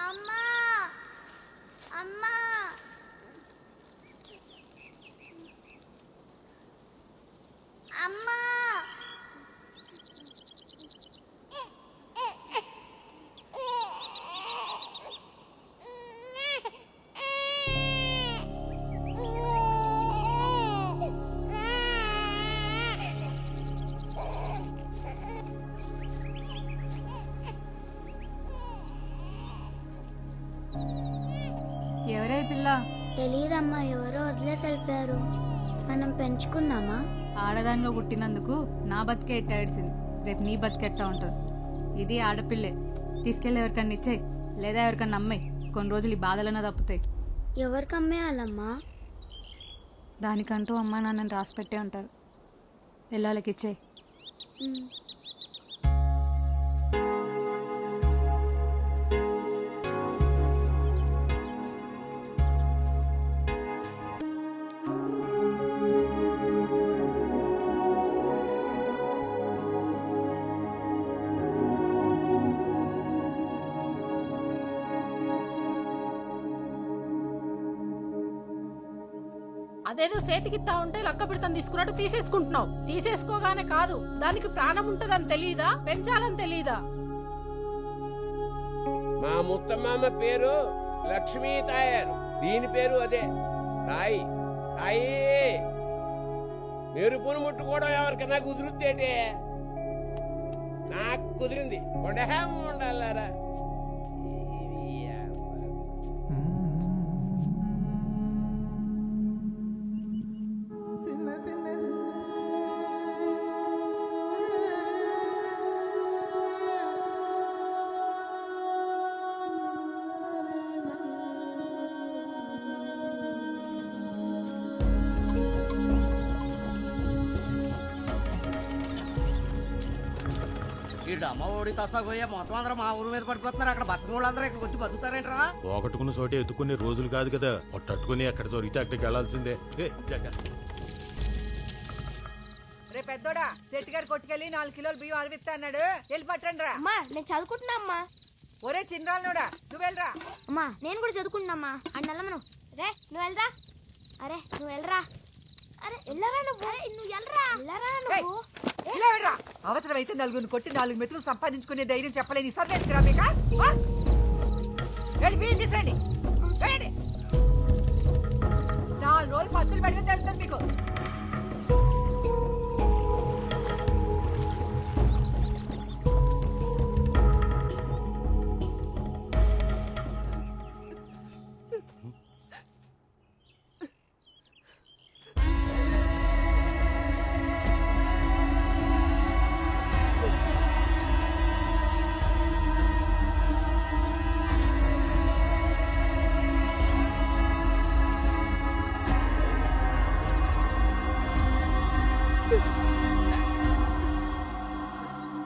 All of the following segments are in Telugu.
అమ్మా అమ్మా అమ్మా ఎవరై పిల్ల? తెలీదమ్మా, ఎవరో వదిలేసి వెళ్ళిపోయారు. మనం పెంచుకుందామా? ఆడదానిగా పుట్టినందుకు నా బతికే ఎట్టా ఏడిసింది, రేపు నీ బతికెట్టా ఉంటుంది. ఇది ఆడపిల్లే, తీసుకెళ్ళి ఎవరికన్నా ఇచ్చేయి, లేదా ఎవరికన్నా అమ్మాయి. కొన్ని రోజులు ఈ బాధలన్నా తప్పుతాయి. ఎవరికి అమ్మేయాలమ్మా? దానికంటూ అమ్మా నాన్నని రాసి పెట్టే ఉంటారు, వెళ్ళాలకి ఇచ్చేయి. అదేదో చేతికిత్తా ఉంటే లక్క పిడతను తీసుకున్నట్టు తీసేసుకుంటున్నావు. తీసేసుకోగానే కాదు, దానికి ప్రాణం ఉంటదని తెలియదా? పెంచాలని తెలియదా? మా ముత్తమామ పేరు లక్ష్మీ తాయారు, దీని పేరు అదే తాయి. తాయి మెరుపును ముట్టుకోవడం ఎవరికన్నా కుదురుద్దేటే? నాకు కుదిరింది. ఉండాలారా అమ్మ ఓడి తసాగోయ మొత్తం అందరూ మా ఊరు మీద పడిపోతున్నారు. అక్కడ బతుకు వాళ్ళందరూ ఇక్కడ వచ్చి బతుకుతారేంట్రా? పోగొట్టుకున్న చోటే ఎత్తుకునే రోజులు కాదు కదా, పట్టుకుని ఎక్కడ దొరికితే అక్కడికి వెళ్లాల్సిందే. రే పెద్దోడా, సెట్ గారు కొట్టుకెళ్ళి 4 కిలోలు బియ్యం అరవిస్తా అన్నాడు, వెళ్ళి పట్టండి రా. అమ్మా నేను చదువుకుంటున్నా అమ్మా. ఒరే చిన్నరాళ్ళోడా, నువ్వు వెళ్ళరా. అమ్మా నేను కూడా చదువుకుంటున్నామ్మా. అన్నెల్లమ్మను రే నువ్వు వెళ్ళరా. అరే నువ్వు వెళ్ళరా. అరే వెళ్ళరా నువ్వు. అరే నువ్వు వెళ్ళరా. వెళ్ళరా నువ్వు. ఇలా వెళ్ళరా. అవసరం అయితే 4 కొట్టి 4 మెతులు సంపాదించుకునే ధైర్యం చెప్పలేని సర్వేరా మీక. వెళ్ళి బియ్యం తీసురండి. 4 రోజులు పత్తులు పెడితే తెలుస్తుంది మీకు.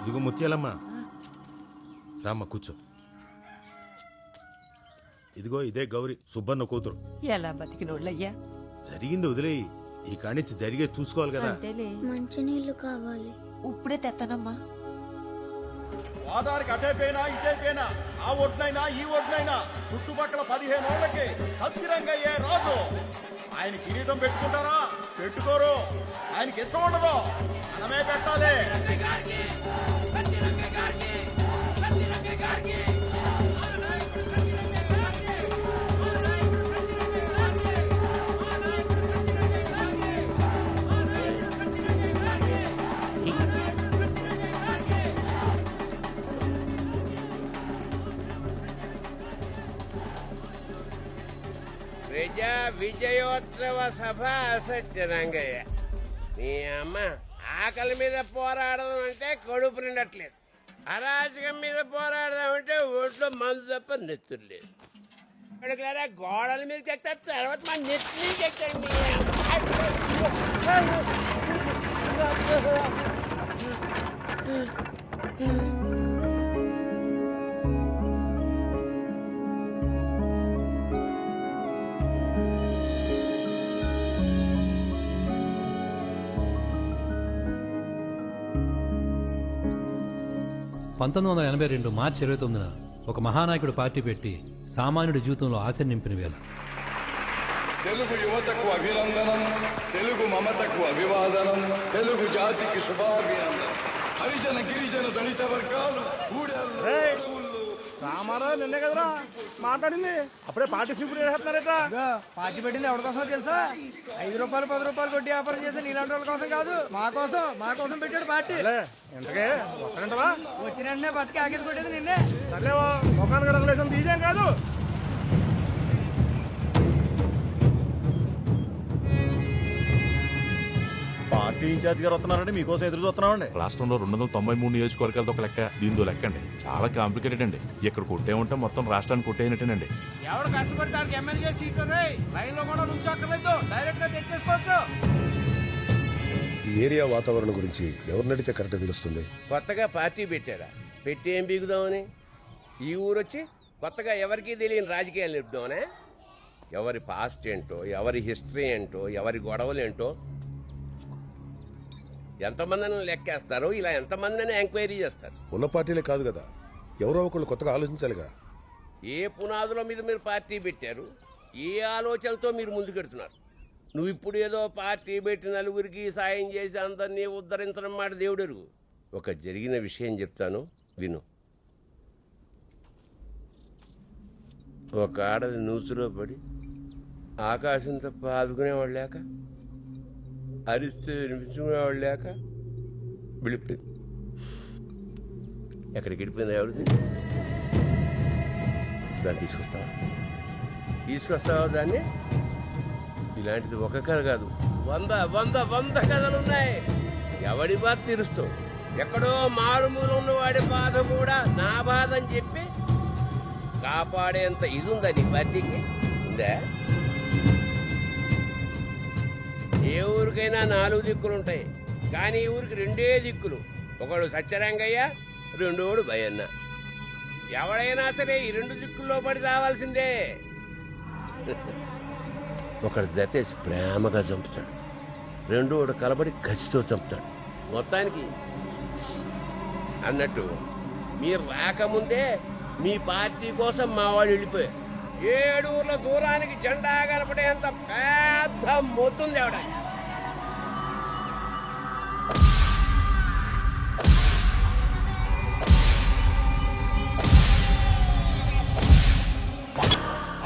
ఇదిగో ముత్యాలమ్మా, రామ్మ కూర్చో. ఇదిగో ఇదే గౌరీ, సుబ్బన్న కూతురు. ఎలా బతికినోళ్ళయ్యా? జరిగింది వదిలేయి, ఈ కానిచ్చి జరిగే చూసుకోవాలి కదా. మంచి నీళ్లు కావాలి. ఇప్పుడే తెస్తానమ్మా. ఆధార్కి అటైపోయినా ఇటైపోయినా, ఆ ఒడ్నైనా ఈ ఒడ్నైనా చుట్టుపక్కల 15 ఏళ్లకి సత్యరంగయ్యే రాజు. ఆయన కిరీటం పెట్టుకుంటారా? పెట్టుకోరు. ఆయనకి ఇష్టం ఉండదు, మనమే పెట్టాలి. ప్రజా విజయోత్సవ సభ సత్యరంగయ్య. నీ అమ్మ ఆకలి మీద పోరాడదాం అంటే కడుపు నిండట్లేదు, అరాజకం మీద పోరాడదాం అంటే ఒంట్లో మందు తప్ప నెత్తురు లేదు. అడుగులారా గోడల మీద ఎక్తారు, తర్వాత మా నెత్తి మీద ఎక్కుతారు. (1982) మార్చి 29న ఒక మహానాయకుడు పార్టీ పెట్టి సామాన్యుడి జీవితంలో ఆశ నింపిన వేళ. తెలుగు యువతకు అభినందనం, తెలుగు మమతకు అభివాదనం, తెలుగు జాతికి శుభాభినందనం. హరిజన గిరిజన దళిత వర్గాలు రామారావు నిన్నే కదరా మాట్లాడింది, అప్పుడే పార్టీ స్లిప్ వేస్తున్నారట. పార్టీ పెట్టింది ఎవరి కోసం తెలుసా? 5 రూపాయలు 10 రూపాయలు కొట్టి వ్యాపారం చేసి నీలాంటి వాళ్ళ కోసం కాదు, మా కోసం పెట్టాడు పార్టీ. ఎంతకే వస్తానంటవా? వచ్చిన వెంటనే బట్టకి ఆకేసి కొట్టేది నిన్నే. సర్లేవో ముఖానికి రంగులేసం తీసేం కాదు. పార్టీ ఇన్ఛార్జ్ గారు వస్తున్నారంటే మీకోసం ఎదురు చూస్తున్నామండి. రాష్ట్రంలో 293 నియోజకవర్గాలతో ఒక లెక్క, దీంతో లెక్క అండి చాలా కాంప్లికేటెడ్ అండి. ఇక్కడ కొట్టే ఉంటే మొత్తం రాష్ట్రాన్ని కొట్టేయనట్టేనండి. ఎవడు కష్టపడి దానికి ఎమ్మెల్యే సీట్లు లైన్ లో కూడా నుంచోక్కర్లేదు, డైరెక్ట్ గా తెచ్చేసుకోవచ్చు. ఈ ఏరియా వాతావరణం గురించి ఎవరిని అడిగితే కరెక్ట్ తెలుస్తుంది. కొత్తగా పార్టీ పెట్టారా? పెట్టి ఏం బీగుదామని? ఈ ఊరొచ్చి కొత్తగా ఎవరికీ తెలియని రాజకీయాలు నిలుపుదామనే? ఎవరి పాస్ట్ ఏంటో, ఎవరి హిస్టరీ ఏంటో, ఎవరి గొడవలు ఏంటో ఎంతమందిని లెక్కేస్తారు, ఇలా ఎంతమందిని ఎంక్వైరీ చేస్తారు? ఉన్న పార్టీలే కాదు కదా, ఎవరో ఒకళ్ళు కొత్తగా ఆలోచించాలిగా. ఏ పునాదుల మీద మీరు పార్టీ పెట్టారు? ఏ ఆలోచనతో మీరు ముందుకెడుతున్నారు? నువ్వు ఇప్పుడు ఏదో పార్టీ పెట్టి నలుగురికి సాయం చేసి అందరినీ ఉద్ధరించడం మాట దేవుడెరుగు. ఒక జరిగిన విషయం చెప్తాను విను. ఒక ఆడది నూతులో పడి ఆకాశం తప్ప ఆదుకునేవాళ్ళు లేక, అరిస్తే వినిపించుకునేవాళ్ళు లేక వెళ్ళిపోయింది. ఎక్కడికి వెళ్ళిపోయింది ఎవరిది? దాన్ని తీసుకొస్తావా దాన్ని? ఇలాంటిది ఒక కథ కాదు, 100 కథలున్నాయి. ఎవడి బాధ తీరుస్తావు? ఎక్కడో మారుమూల ఉన్నవాడి బాధ కూడా నా బాధ అని చెప్పి కాపాడేంత ఇది ఉందా నీ పార్టీకి? ఉందా? ఏ ఊరికైనా 4 దిక్కులు ఉంటాయి, కానీ ఈ ఊరికి 2 దిక్కులు. ఒకడు సత్యరంగయ్య, రెండోడు భయన్న. ఎవడైనా సరే ఈ 2 దిక్కుల్లో పడి రావాల్సిందే. ఒకడు జతేసి ప్రేమగా చంపుతాడు, రెండోడు కలబడి కసితో చంపుతాడు. మొత్తానికి అన్నట్టు మీరు రాకముందే మీ పార్టీ కోసం మా వాళ్ళు వెళ్ళిపోయారు. 7 ఊర్ల దూరానికి జెండా కనపడేంత పెద్ద మొత్తుంది ఆవిడ.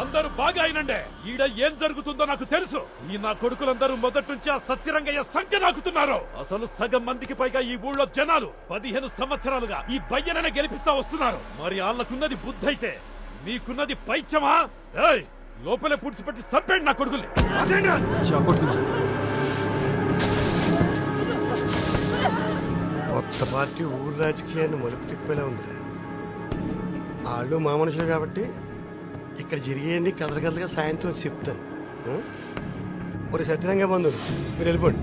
అందరూ బాగా అయినండే. ఈడ ఏం జరుగుతుందో నాకు తెలుసు. ఈ నా కొడుకులందరూ మొదటి నుంచి ఆ సత్యరంగయ్య సంఖ్య నాకుతున్నారు. అసలు సగం మందికి పైగా ఈ ఊళ్ళో జనాలు 15 సంవత్సరాలుగా ఈ బయ్యననే గెలిపిస్తా వస్తున్నారు. మరి వాళ్ళకున్నది బుద్ధి అయితే మీకున్నది పైచమా? లోపలే పుడిచిపెట్టి సబ్బేండి నా కొడుకుల్ని. కొత్త పార్టీ ఊరు రాజకీయాన్ని మలుపు తిప్పేలా ఉందిరా. వాళ్ళు మా మనుషులు కాబట్టి ఇక్కడ జరిగేయండి కథలుగా సాయంత్రం చెప్తాను. ఒక సత్యరంగ బంధువులు మీరు వెళ్ళిపోండి.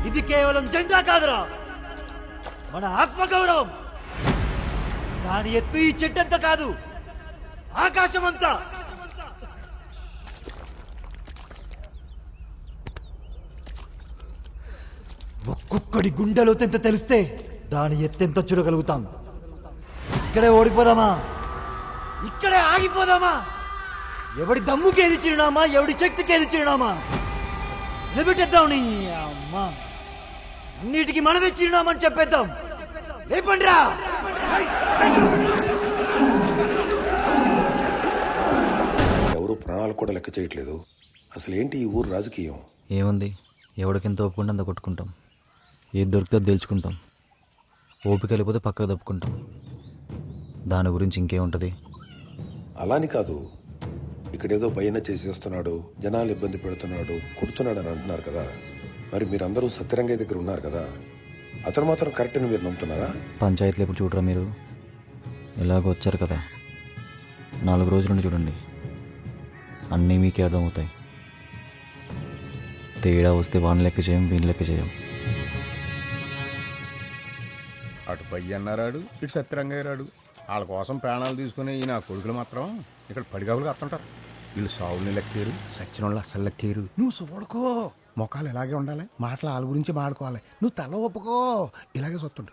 ఇది కేవలం జెండా కాదురా, మన ఆత్మగౌరవం. దాని ఎత్తు ఈ చెట్టంతా కాదు, ఆకాశమంతా. ఒక్కొక్కడి గుండెలో తెంత తెలిస్తే దాని ఎత్తెంత చూడగలుగుతాం. ఇక్కడే ఓడిపోదామా? ఇక్కడే ఆగిపోదామా? ఎవడి దమ్ముకేది చిరునామా, ఎవడి శక్తికేది చిరునామా? నిలబెట్టేద్దాం. నీ అమ్మా, అన్నిటికీ మనమే చిరునామని చెప్పేద్దాం. లేపండిరా. ఎవరు ప్రాణాలు కూడా లెక్క చేయట్లేదు. అసలు ఏంటి ఈ ఊరు రాజకీయం? ఏముంది, ఎవడికింత ఒప్పుకుంటే అంత కొట్టుకుంటాం. ఏది దొరికితే తెలుసుకుంటాం. ఓపిక వెళ్ళిపోతే పక్కకు తప్పుకుంటాం. దాని గురించి ఇంకేముంటుంది? అలాని కాదు, ఇక్కడేదో భయన చేసేస్తున్నాడు, జనాలు ఇబ్బంది పెడుతున్నాడు, కుడుతున్నాడు అని అంటున్నారు కదా. మరి మీరందరూ సత్యరంగయ్య దగ్గర ఉన్నారు కదా, అతను మాత్రం కరెక్ట్ అని మీరు నమ్ముతున్నారా? పంచాయతీలు ఎప్పుడు చూడరా మీరు? ఎలాగో వచ్చారు కదా, 4 రోజుల నుండి చూడండి, అన్నీ మీకే అర్థమవుతాయి. తేడా వస్తే వాని లెక్క చేయం, వీని లెక్క చేయం. అటు పయ్య అన్నారాడు, ఇటు సత్యరంగయ్య రాడు. వాళ్ళ కోసం ప్రాణాలు తీసుకుని ఈ నా కొడుకులు మాత్రం ఇక్కడ పడిగావులు కత్తుంటారు. వీళ్ళు సావుల్ని లెక్కేరు, సచ్చిన వాళ్ళు అస్సలు లెక్కేరు. నువ్వు చూడుకో, మొఖాలు ఇలాగే ఉండాలి, మాటలు వాళ్ళ గురించి మాడుకోవాలి. నువ్వు తల ఒప్పుకో, ఇలాగే చూస్తుండు.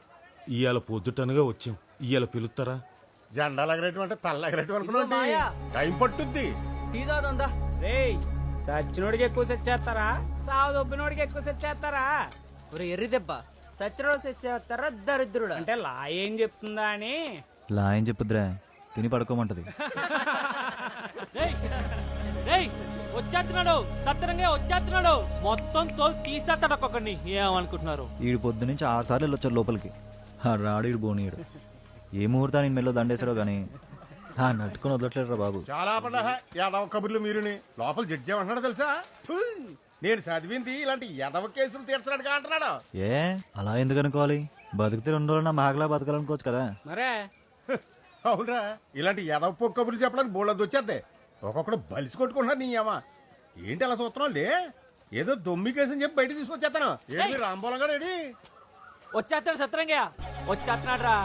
ఇవాళ పొద్దుటనగా వచ్చాం, ఇవాళ పిలుస్తారా? జెండాలు ఎగరేయటం అంటే తల్ల ఎగరేయటం అనుకున్నా టైం పట్టుద్ది. సచ్చినోడికి ఎక్కువ సెట్ చేస్తారా, సావు దొబ్బినోడికి ఎక్కువ సెట్ చేస్తారా? ఎర్రి దెబ్బ సచ్చినోడు సెట్ చేస్తారా దరిద్రుడు అంటే లా ఏం చెప్తుందా అని. లా ఏం చెప్పుద్రా, తిని పడుకోమంటది. వచ్చేస్తున్నాడు సత్యరంగా, వచ్చేస్తున్నాడు. మొత్తం తోలు తీసేస్తాడు ఒక్కొక్కడిని. ఏమనుకుంటున్నారు? ఈడు పొద్దు నుంచి 6 సార్లు వెళ్ళొచ్చారు లోపలికి. రాడు ఈడు బోనీయుడు. ఏ ముహూర్తాన్ని మెల్లో దండేశాడో గానీ నట్టుకుని వదలట్లేదురా బాబు. చాలా యాదవ కబుర్లు మీరుని. లోపల జడ్జి ఏమంటున్నాడు తెలుసా? నేను చదివింది ఇలాంటి యాదవ కేసులు తీర్చడానికి అంటున్నాడు. ఏ అలా ఎందుకు అనుకోవాలి? బతికితే 2 రోజులు మాగలా బతకాలనుకోవచ్చు కదా. మరే అవునరా, ఇలాంటి యాదవ పొక్క కబుర్లు చెప్పడానికి బోళ్ళది వచ్చేద్దే. ఒక్కొక్కడు బలిసి కొట్టుకుంటున్నారు. నీ అమ్మ ఏంటి అలా చూస్తున్నావు? లే ఏదో దొమ్మి కేసని చెప్పి బయట తీసుకొచ్చేస్తాను. ఏంటి రాంబోలంగా రెడీ వచ్చేస్తాడు సత్యరంగా, వచ్చేస్తున్నాడు రా.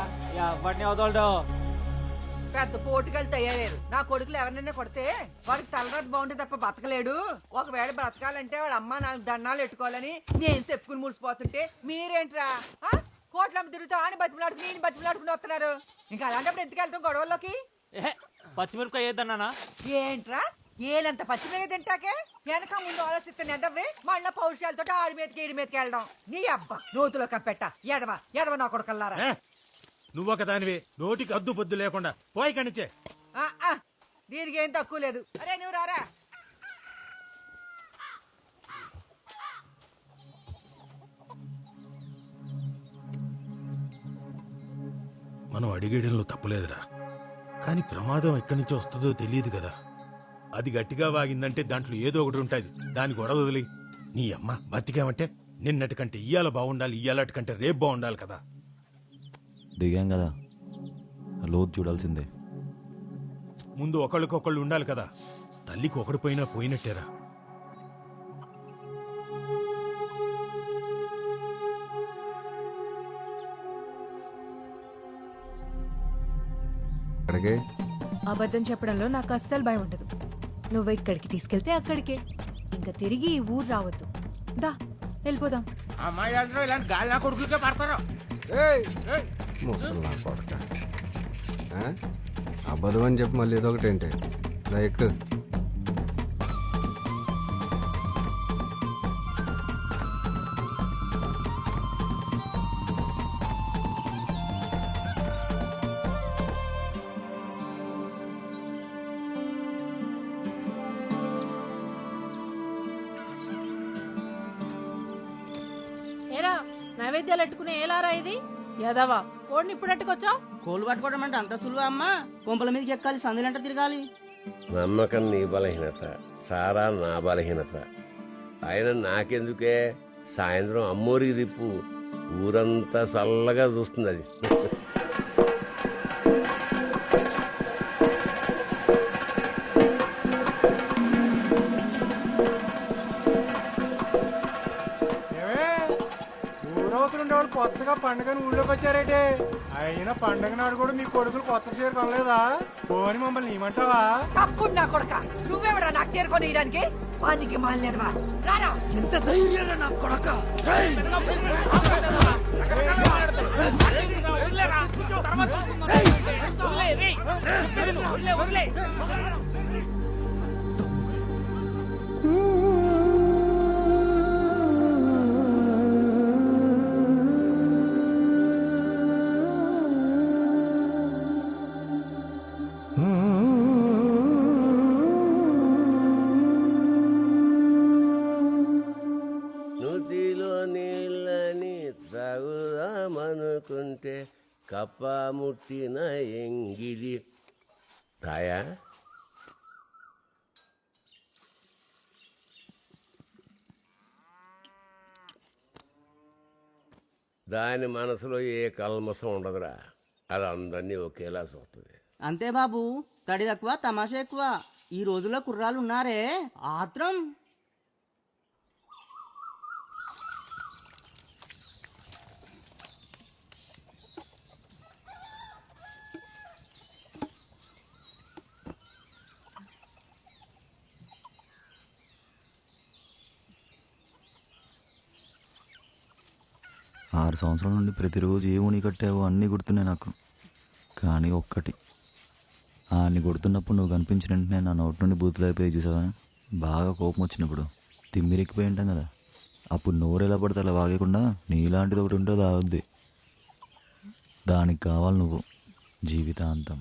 ఎవరిని వదలడు. పెద్ద పోటుకెళ్ళి తయారయ్యారు. నా కొడుకులు ఎవరినైనా కొడితే వాడికి తలరాటు బాగుంటే తప్ప బతకలేడు. ఒకవేళ బ్రతకాలంటే వాడు అమ్మ 4 దండాలు పెట్టుకోవాలని నేను చెప్పుకుని ముడిసిపోతుంటే మీరేంట్రా కోట్లమ్మ తిరుగుతా అని బతిమలాడుకు నేను బతిమలాడుకుని వస్తున్నారు. ఇంకా అలాంటప్పుడు ఎందుకు వెళ్తాం గొడవల్లోకి? పచ్చిమిరపకాయ ఏదన్నా ఏంట్రా ఏలంత పచ్చిమిరపకాయ తింటాకే వెనక ముందు ఆలోచిస్తే నెదవ్వే మళ్ళా పౌరుషాలతో ఆడి మీదకి ఈడి మీదకి వెళ్ళడం. నీ అబ్బా నూతులో కప్పెట్ట ఎడవ నా కొడుకల్లారా. నువ్వొక దానివే, నోటికి అద్దు పొద్దు లేకుండా పోయి కనిచే. దీనికి ఏం తక్కువ లేదు. అరే నువ్వు రారా. మనం అడిగేయడంలో తప్పులేదురా, కానీ ప్రమాదం ఎక్కడి నుంచి వస్తుందో తెలియదు కదా. అది గట్టిగా వాగిందంటే దాంట్లో ఏదో ఒకటి ఉంటుంది. దాని గొడవ వదిలి నీ అమ్మ బతికామంటే నిన్నటి కంటే ఇయ్యాల బాగుండాలి, ఇయ్యాలటి కంటే రేపు బాగుండాలి కదా. దిగాం కదా, లోతు చూడాల్సిందే. ముందు ఒకళ్ళకొకళ్ళు ఉండాలి కదా. తల్లికి ఒకడు పోయినా పోయినట్టేరా. అబద్ధం చెప్పడంలో నాకు అస్సలు భయం ఉండదు. నువ్వు ఇక్కడికి తీసుకెళ్తే అక్కడికే, ఇంకా తిరిగి ఈ ఊరు రావద్దు. దా వెళ్ళిపోదాం. అమ్మాయి ఇలాంటి గాలి కొడుకులకే పడతారు. ముసలి కొడక అబద్ధం అని చెప్పి మళ్ళీ ఏదో ఒకటి ఏంటి లైక్ ఏరా నైవేద్యాలు పెట్టుకునే ఏలారా ఇది? యాదవా కోడిని ఇప్పుడు ఎట్టుకొచ్చావు? కోళ్ళు పట్టుకోవడం అంటే అంత సులువా అమ్మా? కొంపల మీదకి ఎక్కాలి, సందులంట తిరగాలి. నమ్మకం నీ బలహీనత, సారా నా బలహీనత. ఆయన నాకెందుకే, సాయంత్రం అమ్మోరికి తిప్పు, ఊరంతా చల్లగా చూస్తుంది అది. ఊరవుతుండేవాళ్ళు కొత్తగా పండుగని ఊళ్ళోకి వచ్చారేటే. అయినా పండుగ నాడు కూడా మీ కొడుకులు కొత్త చీర కొనలేదా? పోని మమ్మల్ని ఏమంటావా? తప్పుడు నా కొడక, నువ్వెవడా నాకు చేరుకొని ఇయడానికి? వానికి మాలినవా? రారా. ఎంత ధైర్యం నా కొడక. నూతిలో నీళ్ళని తాగుదామనుకుంటే కప్ప ముట్టిన ఎంగిలి. తాయా దాని మనసులో ఏ కల్మసం ఉండదురా. అది అందరినీ ఒకేలా చూస్తుంది. అంతే బాబు, తడి తక్కువ తమాషా ఎక్కువ. ఈ రోజుల్లో కుర్రాలు ఉన్నారే ఆత్రం. ఆరు సంవత్సరాల నుండి ప్రతిరోజు ఏ ఊని కట్టావో అన్నీ గుర్తున్నాయి నాకు. కానీ ఒక్కటి, అన్ని గుర్తున్నప్పుడు నువ్వు కనిపించిన వెంటనే నా నోటి నుండి బూతులు అయిపోయి చూసావా. బాగా కోపం వచ్చినప్పుడు తిమ్మిరెక్కిపోయి ఉంటాం కదా, అప్పుడు నోరు ఎలా పడితే అలా వాగకుండా నీలాంటిది ఒకటి ఉంటే తాగుద్ది. దానికి కావాలి నువ్వు జీవితాంతం.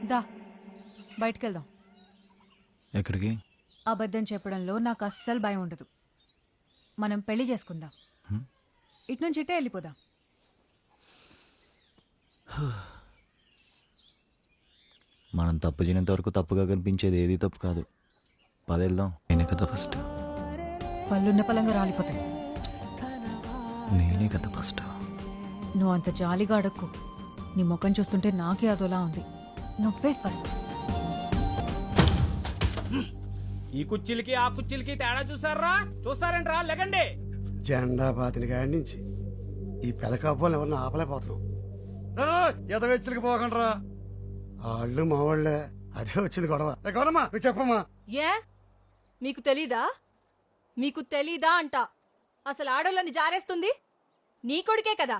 దా బయటకెళ్దాం. ఎక్కడికి? అబద్ధం చెప్పడంలో నాకు అస్సలు భయం ఉండదు. మనం పెళ్లి చేసుకుందాం. ఇటు నుంచి ఇటే వెళ్ళిపోదాం. మనం తప్పు చేయనంత వరకు తప్పుగా కనిపించేది ఏది తప్పు కాదు. పదేళ్దాం. నేనే కదా ఫస్ట్. పళ్ళున్న పలంగా రాలిపోతాయి. నేనే కదా ఫస్ట్. నువ్వు అంత జాలిగా అడక్కు. నీ ముఖం చూస్తుంటే నాకే అదోలా ఉంది. నువ్వే ఫస్ట్. ఈ కుర్చీలకి ఆ కుర్చీలకి తేడా చూసారా? చూస్తారంట్రా? లెగండి. జెండా పాతిన కాడి నుంచి ఈ పెదకాపోలు ఎవరిని ఆపలేకపోతున్నాం. ఎదవెచ్చలికి పోకండ్రా. వాళ్ళు మా వాళ్ళే. అదే వచ్చింది గొడవ. గౌరమ్మా నువ్వు చెప్పమ్మా. ఏ మీకు తెలీదా? మీకు తెలీదా అంట. అసలు ఆడోళ్ళని జారేస్తుంది నీ కొడుకే కదా.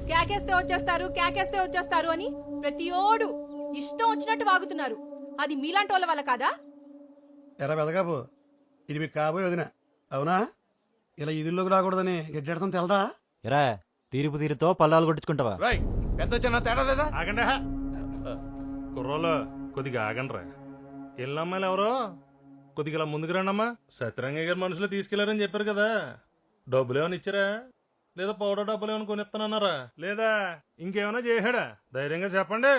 కేకేస్తే వచ్చేస్తారు, కేకేస్తే వచ్చేస్తారు అని ప్రతి ఓడు ఇష్టం వచ్చినట్టు వాగుతున్నారు. అది మీలాంటి వాళ్ళ వల్ల కాదా? ఎరా పెదకాపు, ఇది మీకు కాబోయే వదిన అవునా? ఇలా ఇదిలోకి రాకూడదని గడ్డెడతాం తెలదా? ఎరా తీర్పు తీరుతో పల్లాలు కొట్టించుకుంటావా? పెద్ద చిన్న తేడా లేదా? ఆగండి కుర్రోళ్ళు, కొద్దిగా ఆగండ్రా. ఎల్లమ్మాయిలు ఎవరో కొద్దిగా ఇలా ముందుకు రండమ్మా. సత్యరంగయ్య గారు మనుషులు తీసుకెళ్లారని చెప్పారు కదా. డబ్బులు ఏమైనా ఇచ్చారా? లేదా పౌడర్ డబ్బులు ఏమైనా కొనిస్తానన్నారా? లేదా ఇంకేమైనా చేశాడా? ధైర్యంగా చెప్పండి.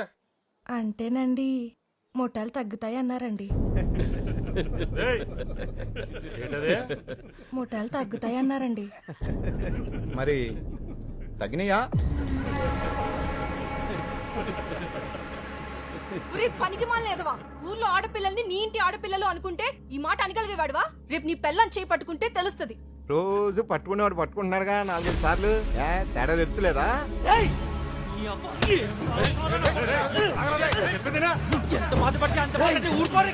అంటేనండి మొట్టాలు తగ్గుతాయి అన్నారండి. ఏంటదే? మొట్టాలు తగ్గుతాయి అన్నారండి. మరి తగినయా? పనికి మాలేదవా? ఊర్లో ఆడపిల్లల్ని నీ ఇంటి ఆడపిల్లలు అనుకుంటే ఈ మాట అనగలిగేవాడువా? రేపు నీ పెళ్ళం చేయి పట్టుకుంటే తెలుస్తుంది. రోజు పట్టుకునేవాడు పట్టుకుంటున్నాడుగా 4-5 సార్లు. తేడా తెస్తులేదా? ఎంత బాధపడితే అంత బాధపడితే ఊరుకోరు.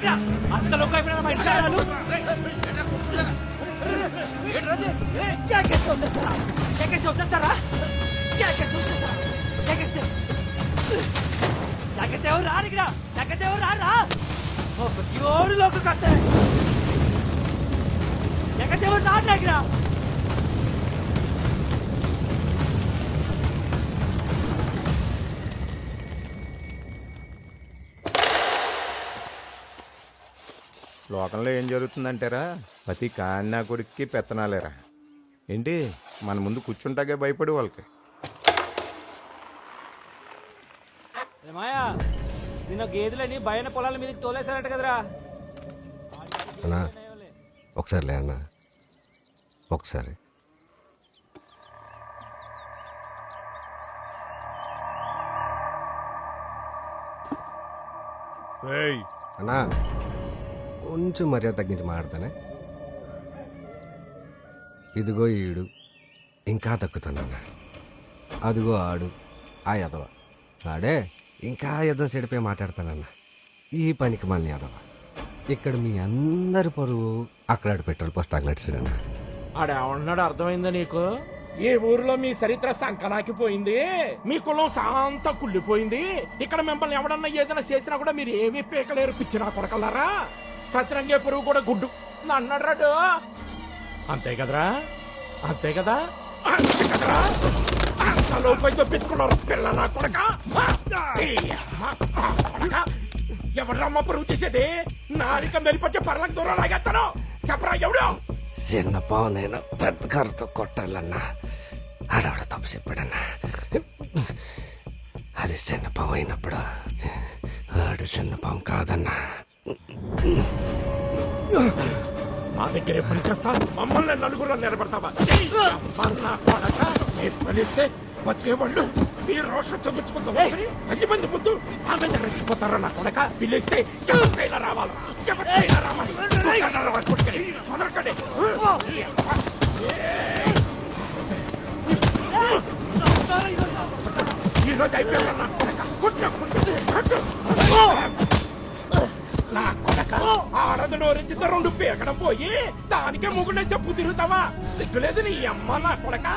అంతలోకి అయిపోయినా మా ఇంట్లో ఆడాలు. లోకంలో ఏం జరుగుతుందంటారా? ప్రతి కాన్నా కొడుక్కి పెత్తనాలేరా ఏంటి? మన ముందు కూర్చుంటాకే భయపడి వాళ్ళకి. మాయా, నిన్న గేదెలని బయన పొలాల మీదకి తోలేశారట కదరా? అన్నా ఒకసారి లే అన్నా, ఒకసారి. అన్నా కొంచెం మర్యాద తగ్గించి మాట్లాడతానే. ఇదిగో ఈడు ఇంకా తక్కుతానన్నా. అదిగో ఆడు ఆ యదవ. ఆడే ఇంకా యుద్ధం సెడిపోయి మాట్లాడతానన్నా. ఈ పనికి మళ్ళీ యదవ. ఇక్కడ మీ అందరి పరువు అక్కడ పెట్రోల్ పోసి తగలట్సాడన్నా. ఆడేమన్నాడు అర్థమైందా నీకు? ఈ ఊరిలో మీ చరిత్ర సంకనాకిపోయింది, మీ కులం శాంత కుళ్ళిపోయింది. ఇక్కడ మిమ్మల్ని ఎవడన్నా ఏదైనా చేసినా కూడా మీరు ఏమీ పీకలేరు. పిచ్చినా కొడకల్లారా. సత్రంగే పురుగు కూడా గుడ్డు అన్నాడు. అంతే కదరా? అంతే కదా? అంతే కదరా? అంతలోపై తెప్పించుకున్నారు పిల్లల కొడక. ఎవడమ్మా పరుగు తీసేది? నాలిక మెరిపొచ్చే పర్లకు దూరం లాగేస్తాను. చెప్పరా ఎవడు? చిన్న పావు నేను పెద్ద కర్రతో కొట్టాలన్నా ఆడవాడ తప్పు చెప్పాడన్నా. అది చిన్న పాము అయినప్పుడు ఆడు చిన్న పాము కాదన్నా. మా దగ్గర పని చేస్తా మమ్మల్ని నలుగురు నిలబడతావా? పనిస్తే బతికేవాళ్ళు మీరు రోషం చూపించుకుంటాం. 10 మంది ముందు ఆమె రెచ్చిపోతారా నా కొడక? పిలిస్తే ఎవరికైనా రావాలి, ఎవరికైనా రావాలి. మొదలకండి. ఈరోజు అయిపోయాడు నా కొడక. నా కొడక ఆడది నోరెత్తితే 2 పీకడం పోయి దానికే ముగ్గునే చెప్పు తిరుగుతావా? సిగ్గులేదు నీ అమ్మ నా కొడక.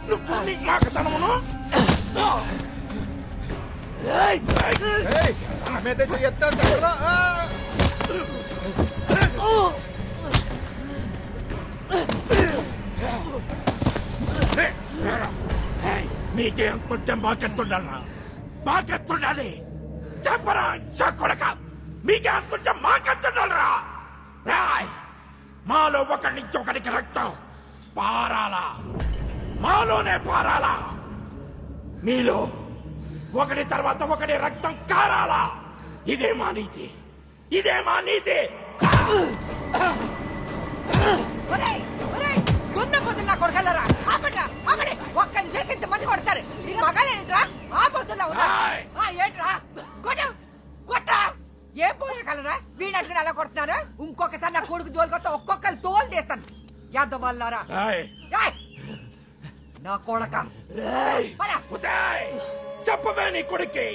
నువ్వు నీ మాకతనమును మీకే ఎంతుంటే మాకెంతుండాలరా? మాకెంతుండాలి చెప్పరా కొడక? మీకే అంతుంటే మాకెంతుండాలరా? రాయ్ మాలో ఒకరి నుంచి ఒకరికి రక్తం పారాలా, మాలోనే పారాలా. మీలో ఒకటి తర్వాత ఒకటి రక్తం కారాలా. ఇదే మా నీతి, ఇదే మా నీతి. నా కొడకలరా ఒక్కని చేసి ఇంతమంది కొడతారు. ఈ మగాలేంట్రా? ఆ పొద్దుల్లో ఏంట్రా? కొట్ట ఏం పోయగలరా? వీడట్లు ఎలా కొడుతున్నారు? ఇంకొకసారి నా కొడుకు జోలికొస్తే ఒక్కొక్కరు తోలు తీస్తాను. యాదవల్లారా నా కొడక. చెప్పవే నీ కొడుక్కి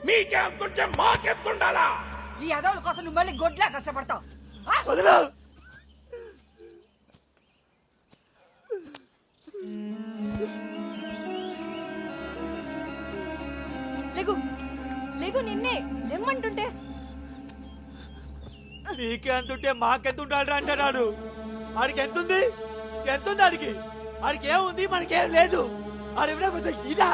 మీకెంతుంటే మాకెంతుండాలా? ఈ యాదవుల కోసం నువ్వు మళ్ళీ గొడ్లా కష్టపడతావు. లేగు లేగు, నిన్నే లేమ్మంటుంటే. నీకే అంతుంటే మాకెంతుంటాడు అంటున్నాడు. ఆడికి ఎంతుంది? ఎంతుంది ఆడికి? ఆడికి ఏముంది? మనకేం లేదు. ఆడి ఇదా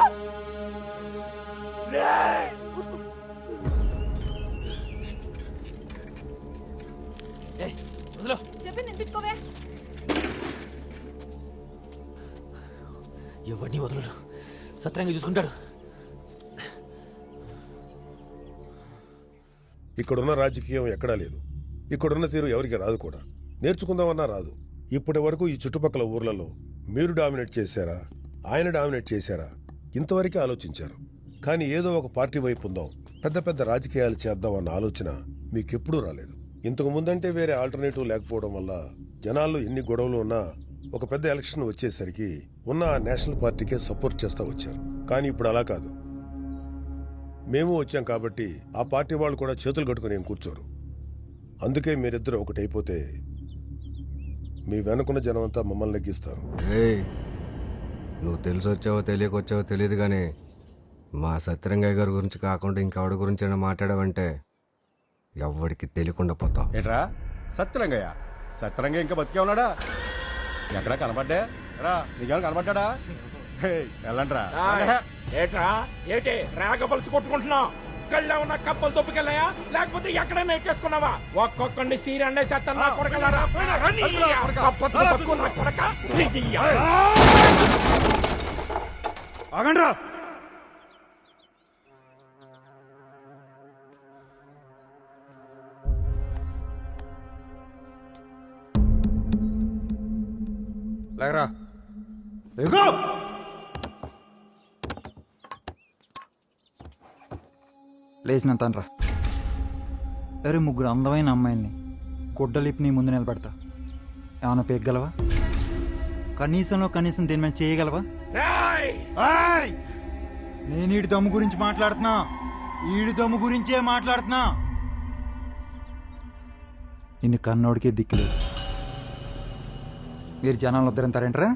చెప్పి నింపించుకోవే. ఎవరిని వదలడు, సత్రంగా చూసుకుంటాడు. ఇక్కడున్న రాజకీయం ఎక్కడా లేదు. ఇక్కడున్న తీరు ఎవరికి రాదు కూడా. నేర్చుకుందామన్నా రాదు. ఇప్పటి వరకు ఈ చుట్టుపక్కల ఊర్లలో మీరు డామినేట్ చేశారా, ఆయన డామినేట్ చేశారా, ఇంతవరకే ఆలోచించారు. కానీ ఏదో ఒక పార్టీ వైపు ఉందాం, పెద్ద పెద్ద రాజకీయాలు చేద్దాం అన్న ఆలోచన మీకెప్పుడూ రాలేదు. ఇంతకు ముందంటే వేరే ఆల్టర్నేటివ్ లేకపోవడం వల్ల జనాల్లో ఎన్ని గొడవలు ఉన్నా ఒక పెద్ద ఎలక్షన్ వచ్చేసరికి ఉన్న ఆ నేషనల్ పార్టీకే సపోర్ట్ చేస్తా వచ్చారు. కానీ ఇప్పుడు అలా కాదు. మేము వచ్చాం కాబట్టి ఆ పార్టీ వాళ్ళు కూడా చేతులు కట్టుకుని ఏం కూర్చోరు. అందుకే మీరిద్దరు ఒకటైపోతే మీ వెనుకున్న జనమంతా మమ్మల్ని నెగ్గిస్తారు. నువ్వు తెలిసి వచ్చావో తెలియకొచ్చావో తెలియదు కానీ మా సత్యరంగయ్య గారి గురించి కాకుండా ఇంకెవడి గురించి మాట్లాడావంటే ఎవడికి తెలియకుండా పోతావు. ఏట్రా సత్యరంగయ్య? సత్యరంగయ్య ఇంకా బతికే ఉన్నాడా? ఎక్కడా కనబడ్డా రా? నీకేమైనా కనబడ్డా? వెళ్ళండ్రా. ఏట్రా ఏటి రాగపలిసి కొట్టుకుంటున్నావు? కళ్ళ ఉన్న కప్పలు తొప్పుకెళ్ళాయా లేకపోతే ఎక్కడైనా ఎక్కేసుకున్నావా? ఒక్కొక్కడిని సీరండే సత్తం నా కొడకలారా. ఆగండ్రా. లేకరా. లేచినంతనరా. అరే, 3 అందమైన అమ్మాయిల్ని గుడ్డలిప్పి నీ ముందు నిలబెడతా. ఏమైనా పేగలవా? కనీసం దీని మీద చేయగలవా? నేను ఈడి దమ్ము గురించి మాట్లాడుతున్నా. ఈడి దమ్ము గురించే మాట్లాడుతున్నా. నిన్ను కన్నోడికే దిక్కులేదు. మీరు జనాలు వద్దరంటారేంట్రా?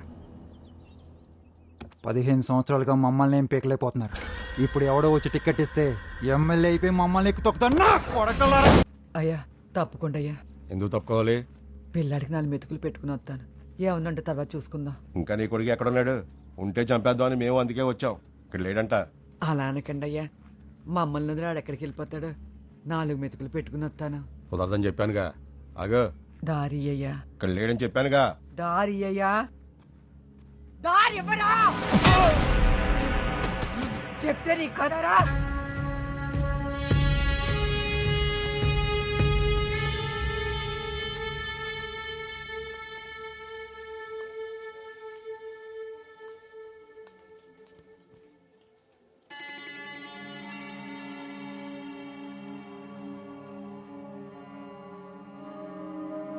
15 సంవత్సరాలుగా మమ్మల్ని ఏం పీకలేకపోతున్నారు. ఇప్పుడు ఎవడో వచ్చి టికెట్ ఇస్తే ఎమ్మెల్యే అయిపోయి మమ్మల్ని ఎక్కు తొక్కుతా. అయ్యా తప్పకుండా అయ్యా. ఎందుకు తప్పుకోవాలి? పిల్లాడికి 4 మెతుకులు పెట్టుకుని వస్తాను. ఏమన్నంటే తర్వాత చూసుకుందాం. ఇంకా నీ కొడుకు ఎక్కడున్నాడు? ఉంటే చంపేద్దామని మేము అందుకే వచ్చాం. ఇక్కడ లేడంట. అలా అనకండి అయ్యా. మమ్మల్ని వదిలాడు ఎక్కడికి వెళ్ళిపోతాడు? 4 మెతుకులు పెట్టుకుని వస్తాను. కుదరదని చెప్పానుగా. అగో దారి అయ్యా, ఇక్కడ లేడని చెప్పానుగా. దారి అయ్యా, దారి ఇవ్వరా చెప్తే నీకు కదరా.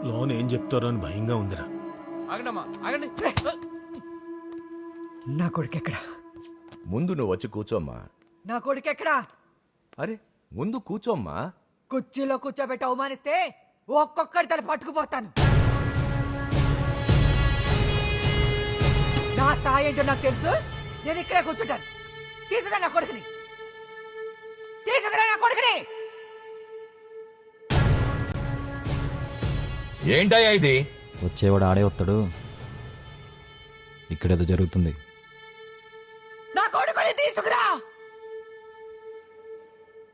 లోన్ ఏం చెప్తారో అని భయంగా ఉందిరా. నా కొడుకెక్కడా? ముందు నువ్వు వచ్చి కూర్చోమ్మా. నా కొడుకెక్కడా? అరే ముందు కూర్చోమ్మా. కుర్చీలో కూర్చోబెట్టి అవమానిస్తే ఒక్కొక్కడి తల పట్టుకుపోతాను. నా స్థాయి ఏంటో నాకు తెలుసు. నేను ఇక్కడే కూర్చుంటాను. తీసుకురా నా కొడుకుని, తీసుకురా నా కొడుకుని. ఏంటయ్యా ఇది? వచ్చేవాడు ఆడే వస్తాడు. ఇక్కడేదో జరుగుతుంది. నా కొడుకుని తీసుకురా,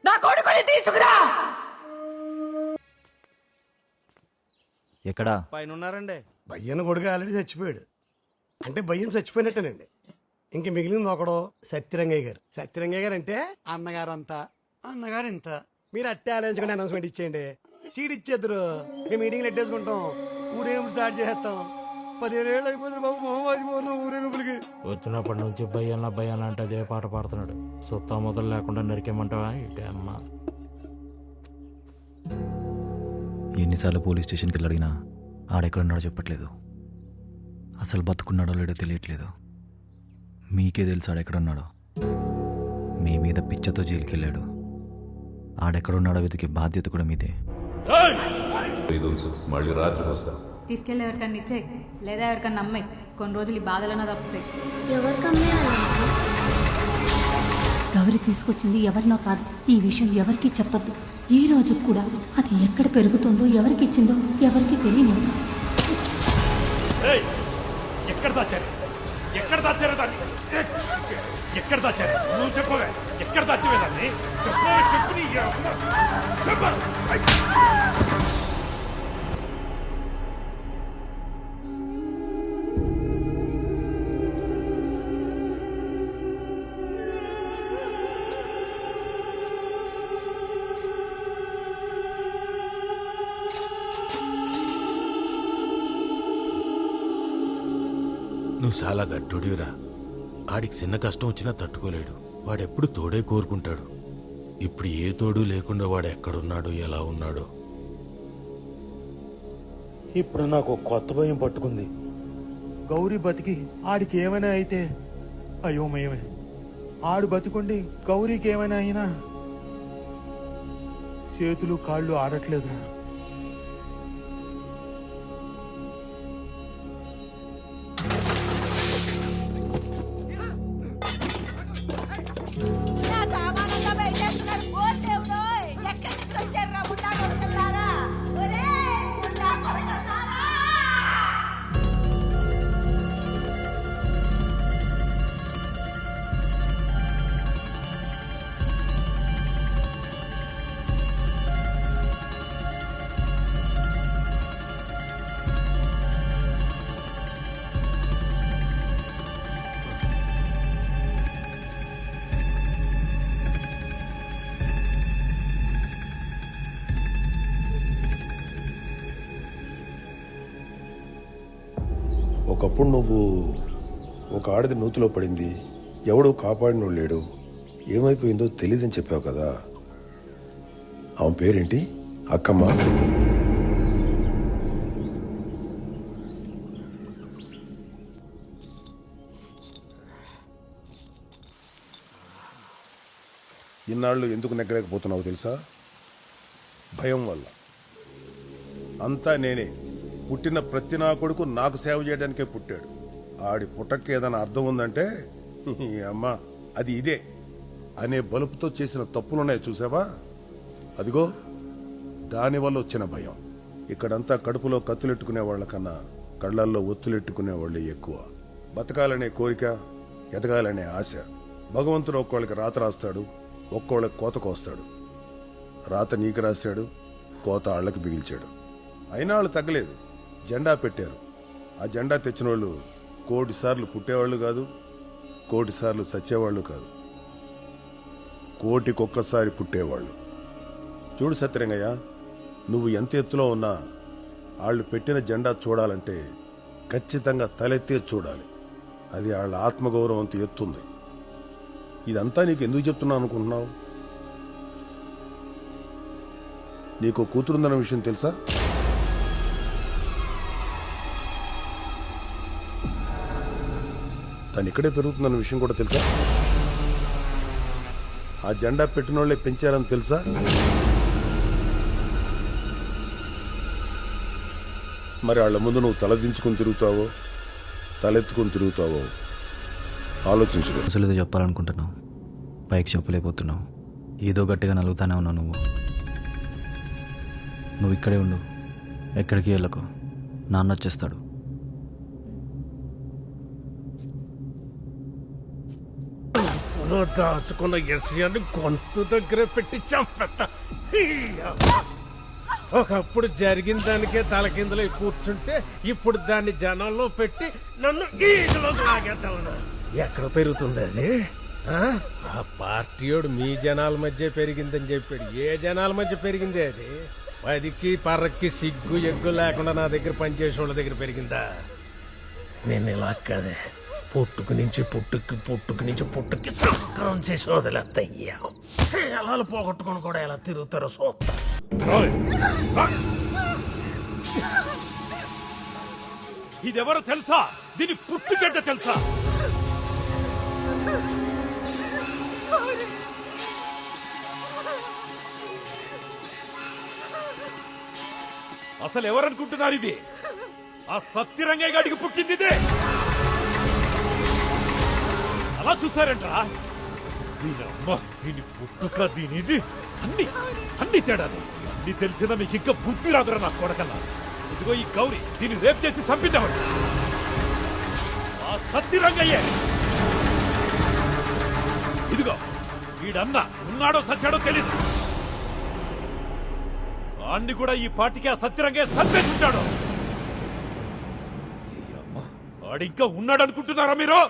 నా కొడుకుని తీసుకురా. ఎక్కడా? పైన ఉన్నారండి. భయ్యన కొడుకు ఆల్రెడీ చచ్చిపోయాడు. అంటే భయ్యం చచ్చిపోయినట్టేనండి. ఇంక మిగిలింది ఒకడు సత్యరంగయ్య గారు. సత్యరంగయ్య గారు అంటే అన్నగారు అంతా, అన్నగారు ఇంత. మీరు అట్టే ఆలోచించకుండా అనౌన్స్మెంట్ ఇచ్చేయండి. సీడ్ ఇచ్చేద్దరు. మేము మీటింగ్లు ఎట్టేసుకుంటాం. ఊరేగింపు స్టార్ట్ చేసేస్తాం. 15 ఏళ్ళు అయిపోతుంది బాబు. మొహం ఊరేగింపులకి వచ్చినప్పటి నుంచి భయ్యాల భయ్యాల అంటే అదే పాట పాడుతున్నాడు. సుత్తా మొదలు లేకుండా నరికేమంటావా ఇటే అమ్మ. ఎన్నిసార్లు పోలీస్ స్టేషన్కి వెళ్ళి అడిగినా ఆడెక్కడున్నాడో చెప్పట్లేదు. అసలు బతుకున్నాడో లేడో తెలియట్లేదు. మీకే తెలుసు ఆడెక్కడున్నాడో. మీ మీద పిచ్చతో జైలుకి వెళ్ళాడు. ఆడెక్కడున్నాడో వెతికే బాధ్యత కూడా మీదే. మళ్ళీ రాత్రికి వస్తా. తీసుకెళ్ళి ఎవరికన్నా ఇచ్చేయి, లేదా ఎవరికన్నా నమ్మాయి. కొన్ని రోజులు ఈ బాధలన్నా తప్పుతాయి. గౌరి తీసుకొచ్చింది ఎవరినో కాదు. ఈ విషయం ఎవరికి చెప్పద్దు. ఈ రోజు కూడా అది ఎక్కడ పెరుగుతుందో, ఎవరికి ఇచ్చిందో ఎవరికి తెలియదు. ఎక్కడ దాచారు? ఎక్కడ దాచారు దాన్ని? ఎక్కడ దాచారు? నువ్వు చెప్పవే. ఎక్కడ దాచవే దాన్ని? చెప్పవే. చెప్పు. నువ్వు చాలా గట్టుడిరా. ఆడికి చిన్న కష్టం వచ్చినా తట్టుకోలేడు. వాడెప్పుడు తోడే కోరుకుంటాడు. ఇప్పుడు ఏ తోడు లేకుండా వాడు ఎక్కడున్నాడో, ఎలా ఉన్నాడో. ఇప్పుడు నాకు కొత్త భయం పట్టుకుంది. గౌరీ బతికి ఆడికి ఏమైనా అయితే అయోమయమే. ఆడు బతికుండి గౌరీకి ఏమైనా అయినా చేతులు కాళ్ళు ఆడట్లేదురా. ఒకప్పుడు నువ్వు ఒక ఆడది నూతిలో పడింది, ఎవడూ కాపాడినోడు లేడు, ఏమైపోయిందో తెలియదని చెప్పావు కదా. ఆమె పేరేంటి? అక్కమ్మ. ఇన్నాళ్ళు ఎందుకు నెగ్గలేకపోతున్నావు తెలుసా? భయం వల్ల. అంతా నేనే. పుట్టిన ప్రతి నా కొడుకు నాకు సేవ చేయడానికే పుట్టాడు. ఆడి పుట్టకి ఏదైనా అర్థం ఉందంటే అమ్మ అది ఇదే అనే బలుపుతో చేసిన తప్పులున్నాయి చూసావా? అదిగో దానివల్ల వచ్చిన భయం. ఇక్కడంతా కడుపులో కత్తులెట్టుకునే వాళ్ళకన్నా కళ్ళల్లో ఒత్తులెట్టుకునే వాళ్ళే ఎక్కువ. బతకాలనే కోరిక, ఎదగాలనే ఆశ. భగవంతుడు ఒక్కోళ్ళకి రాత రాస్తాడు, ఒక్కోళ్ళకి కోత కోస్తాడు. రాత నీకు రాశాడు, కోత ఆళ్ళకి బిగిల్చాడు. అయినా వాళ్ళు తగ్గలేదు, జెండా పెట్టారు. ఆ జెండా తెచ్చిన వాళ్ళు 1,000,000 సార్లు పుట్టేవాళ్ళు కాదు, 1,000,000 సార్లు చచ్చేవాళ్ళు కాదు, 1,000,000కి ఒక్కసారి పుట్టేవాళ్ళు. చూడు సత్యరంగయ్య, నువ్వు ఎంత ఎత్తులో ఉన్నా వాళ్ళు పెట్టిన జెండా చూడాలంటే ఖచ్చితంగా తలెత్తే చూడాలి. అది వాళ్ళ ఆత్మగౌరవం అంత ఎత్తుంది. ఇదంతా నీకు ఎందుకు చెప్తున్నావు అనుకుంటున్నావు? నీకు కూతురుందన్న విషయం తెలుసా? తను ఇక్కడే పెరుగుతుందన్న విషయం కూడా తెలుసా? ఆ జెండా పెట్టిన వాళ్ళే పెంచారని తెలుసా? మరి వాళ్ళ ముందు నువ్వు తలదించుకుని తిరుగుతావో తలెత్తుకుని తిరుగుతావో ఆలోచించుకో. అసలు ఏదో చెప్పాలనుకుంటున్నావు, పైకి చెప్పలేకపోతున్నావు. ఏదో గట్టిగా నలుగుతానే ఉన్నావు. నువ్వు ఇక్కడే ఉండు, ఎక్కడికి వెళ్ళకు. నాన్న వచ్చేస్తాడు. దాచుకున్న విషయాన్ని గొంతు దగ్గర పెట్టి చంపెత్త. ఒకప్పుడు జరిగిన దానికే తలకిందులై కూర్చుంటే ఇప్పుడు దాన్ని జనాల్లో పెట్టి నన్ను ఈగలోకి లాగేద్దామన్నా. ఎక్కడ పెరుగుతుంది అది? ఆ పార్టీయోడు మీ జనాల మధ్య పెరిగిందని చెప్పాడు. ఏ జనాల మధ్య పెరిగింది అది? 10కి పర్రకి సిగ్గు ఎగ్గు లేకుండా నా దగ్గర పనిచేసే వాళ్ళ దగ్గర పెరిగిందా? నేను ఇలా కాదే, పుట్టుకు నుంచి పుట్టుకి సంకరం చేసి వదిలేద్దయ్యావు. శేలాలు పోగొట్టుకుని కూడా ఎలా తిరుగుతారో చూస్తా. ఇదెవరో తెలుసా? దీని పుట్టుగడ్డ తెలుసా? అసలు ఎవరనుకుంటున్నారు ఇది? ఆ సత్యరంగయ్య గాడికి పుట్టింది ఇదే. అలా చూస్తారంటరా? దీని పుట్టుక, దీనిది అన్ని తేడాలు. అన్ని తెలిసినా మీకు ఇంకా బుద్ధి రాదురా నా కొడకల్లా. ఇదిగో ఈ గౌరీ, దీన్ని రేప్ చేసి చంపిద్దామంట. ఆ సత్యరంగయ్యే. ఇదిగో వీడన్నా ఉన్నాడో సచ్చాడో తెలీదు. అన్ని కూడా ఈ పార్టీకి ఆ సత్యరంగయ్య చంపేస్తుంటాడు. వాడింకా ఉన్నాడు అనుకుంటున్నారా మీరు?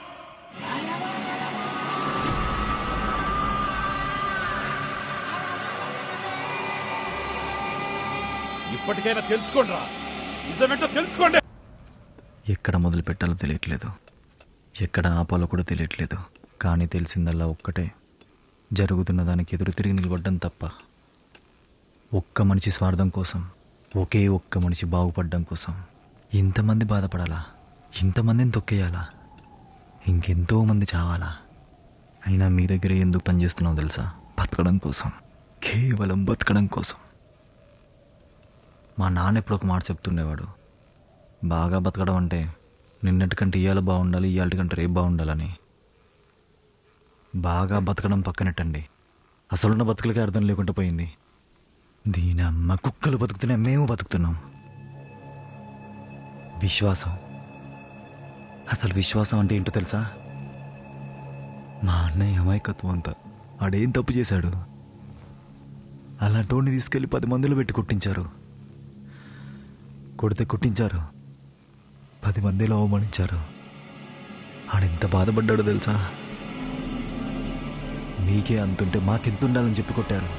ఇప్పటికైనా తెలుసుకోండిరా, నిజమేంటో తెలుసుకోండి. ఎక్కడ మొదలు పెట్టాలో తెలియట్లేదు, ఎక్కడ ఆపాలో కూడా తెలియట్లేదు. కానీ తెలిసిందల్లా ఒక్కటే, జరుగుతున్న దానికి ఎదురు తిరిగి నిలబడ్డం తప్ప. ఒక్క మనిషి స్వార్థం కోసం, ఒకే ఒక్క మనిషి బాగుపడడం కోసం ఇంతమంది బాధపడాలా? ఇంతమందిని తొక్కేయాలా? ఇంకెంతో మంది చావాలా? అయినా మీ దగ్గర ఎందుకు పనిచేస్తున్నావు తెలుసా? బతకడం కోసం, కేవలం బతకడం కోసం. మా నాన్న ఎప్పుడు ఒక మాట చెప్తుండేవాడు, బాగా బతకడం అంటే నిన్నటికంటే ఇవాళ బాగుండాలి, ఇవాళకంటే రేపు బాగుండాలని. బాగా బతకడం పక్కనట్టండి, అసలున్న బతుకులకే అర్థం లేకుండా పోయింది. దీని అమ్మ కుక్కలు బతుకుతున్నాయి, మేము బతుకుతున్నాం. విశ్వాసం, అసలు విశ్వాసం అంటే ఏంటో తెలుసా? మా అన్నయ్య అమాయకత్వం అంతా. ఆడేం తప్పు చేశాడు? అలాంటి తీసుకెళ్ళి 10 మందిలో పెట్టి కొట్టించారు. కొడితే కొట్టించారు, 10 మందిలో అవమానించారు. ఆడెంత బాధపడ్డాడో తెలుసా? మీకే అంతుంటే మాకెంత ఉండాలని చెప్పి కొట్టారు.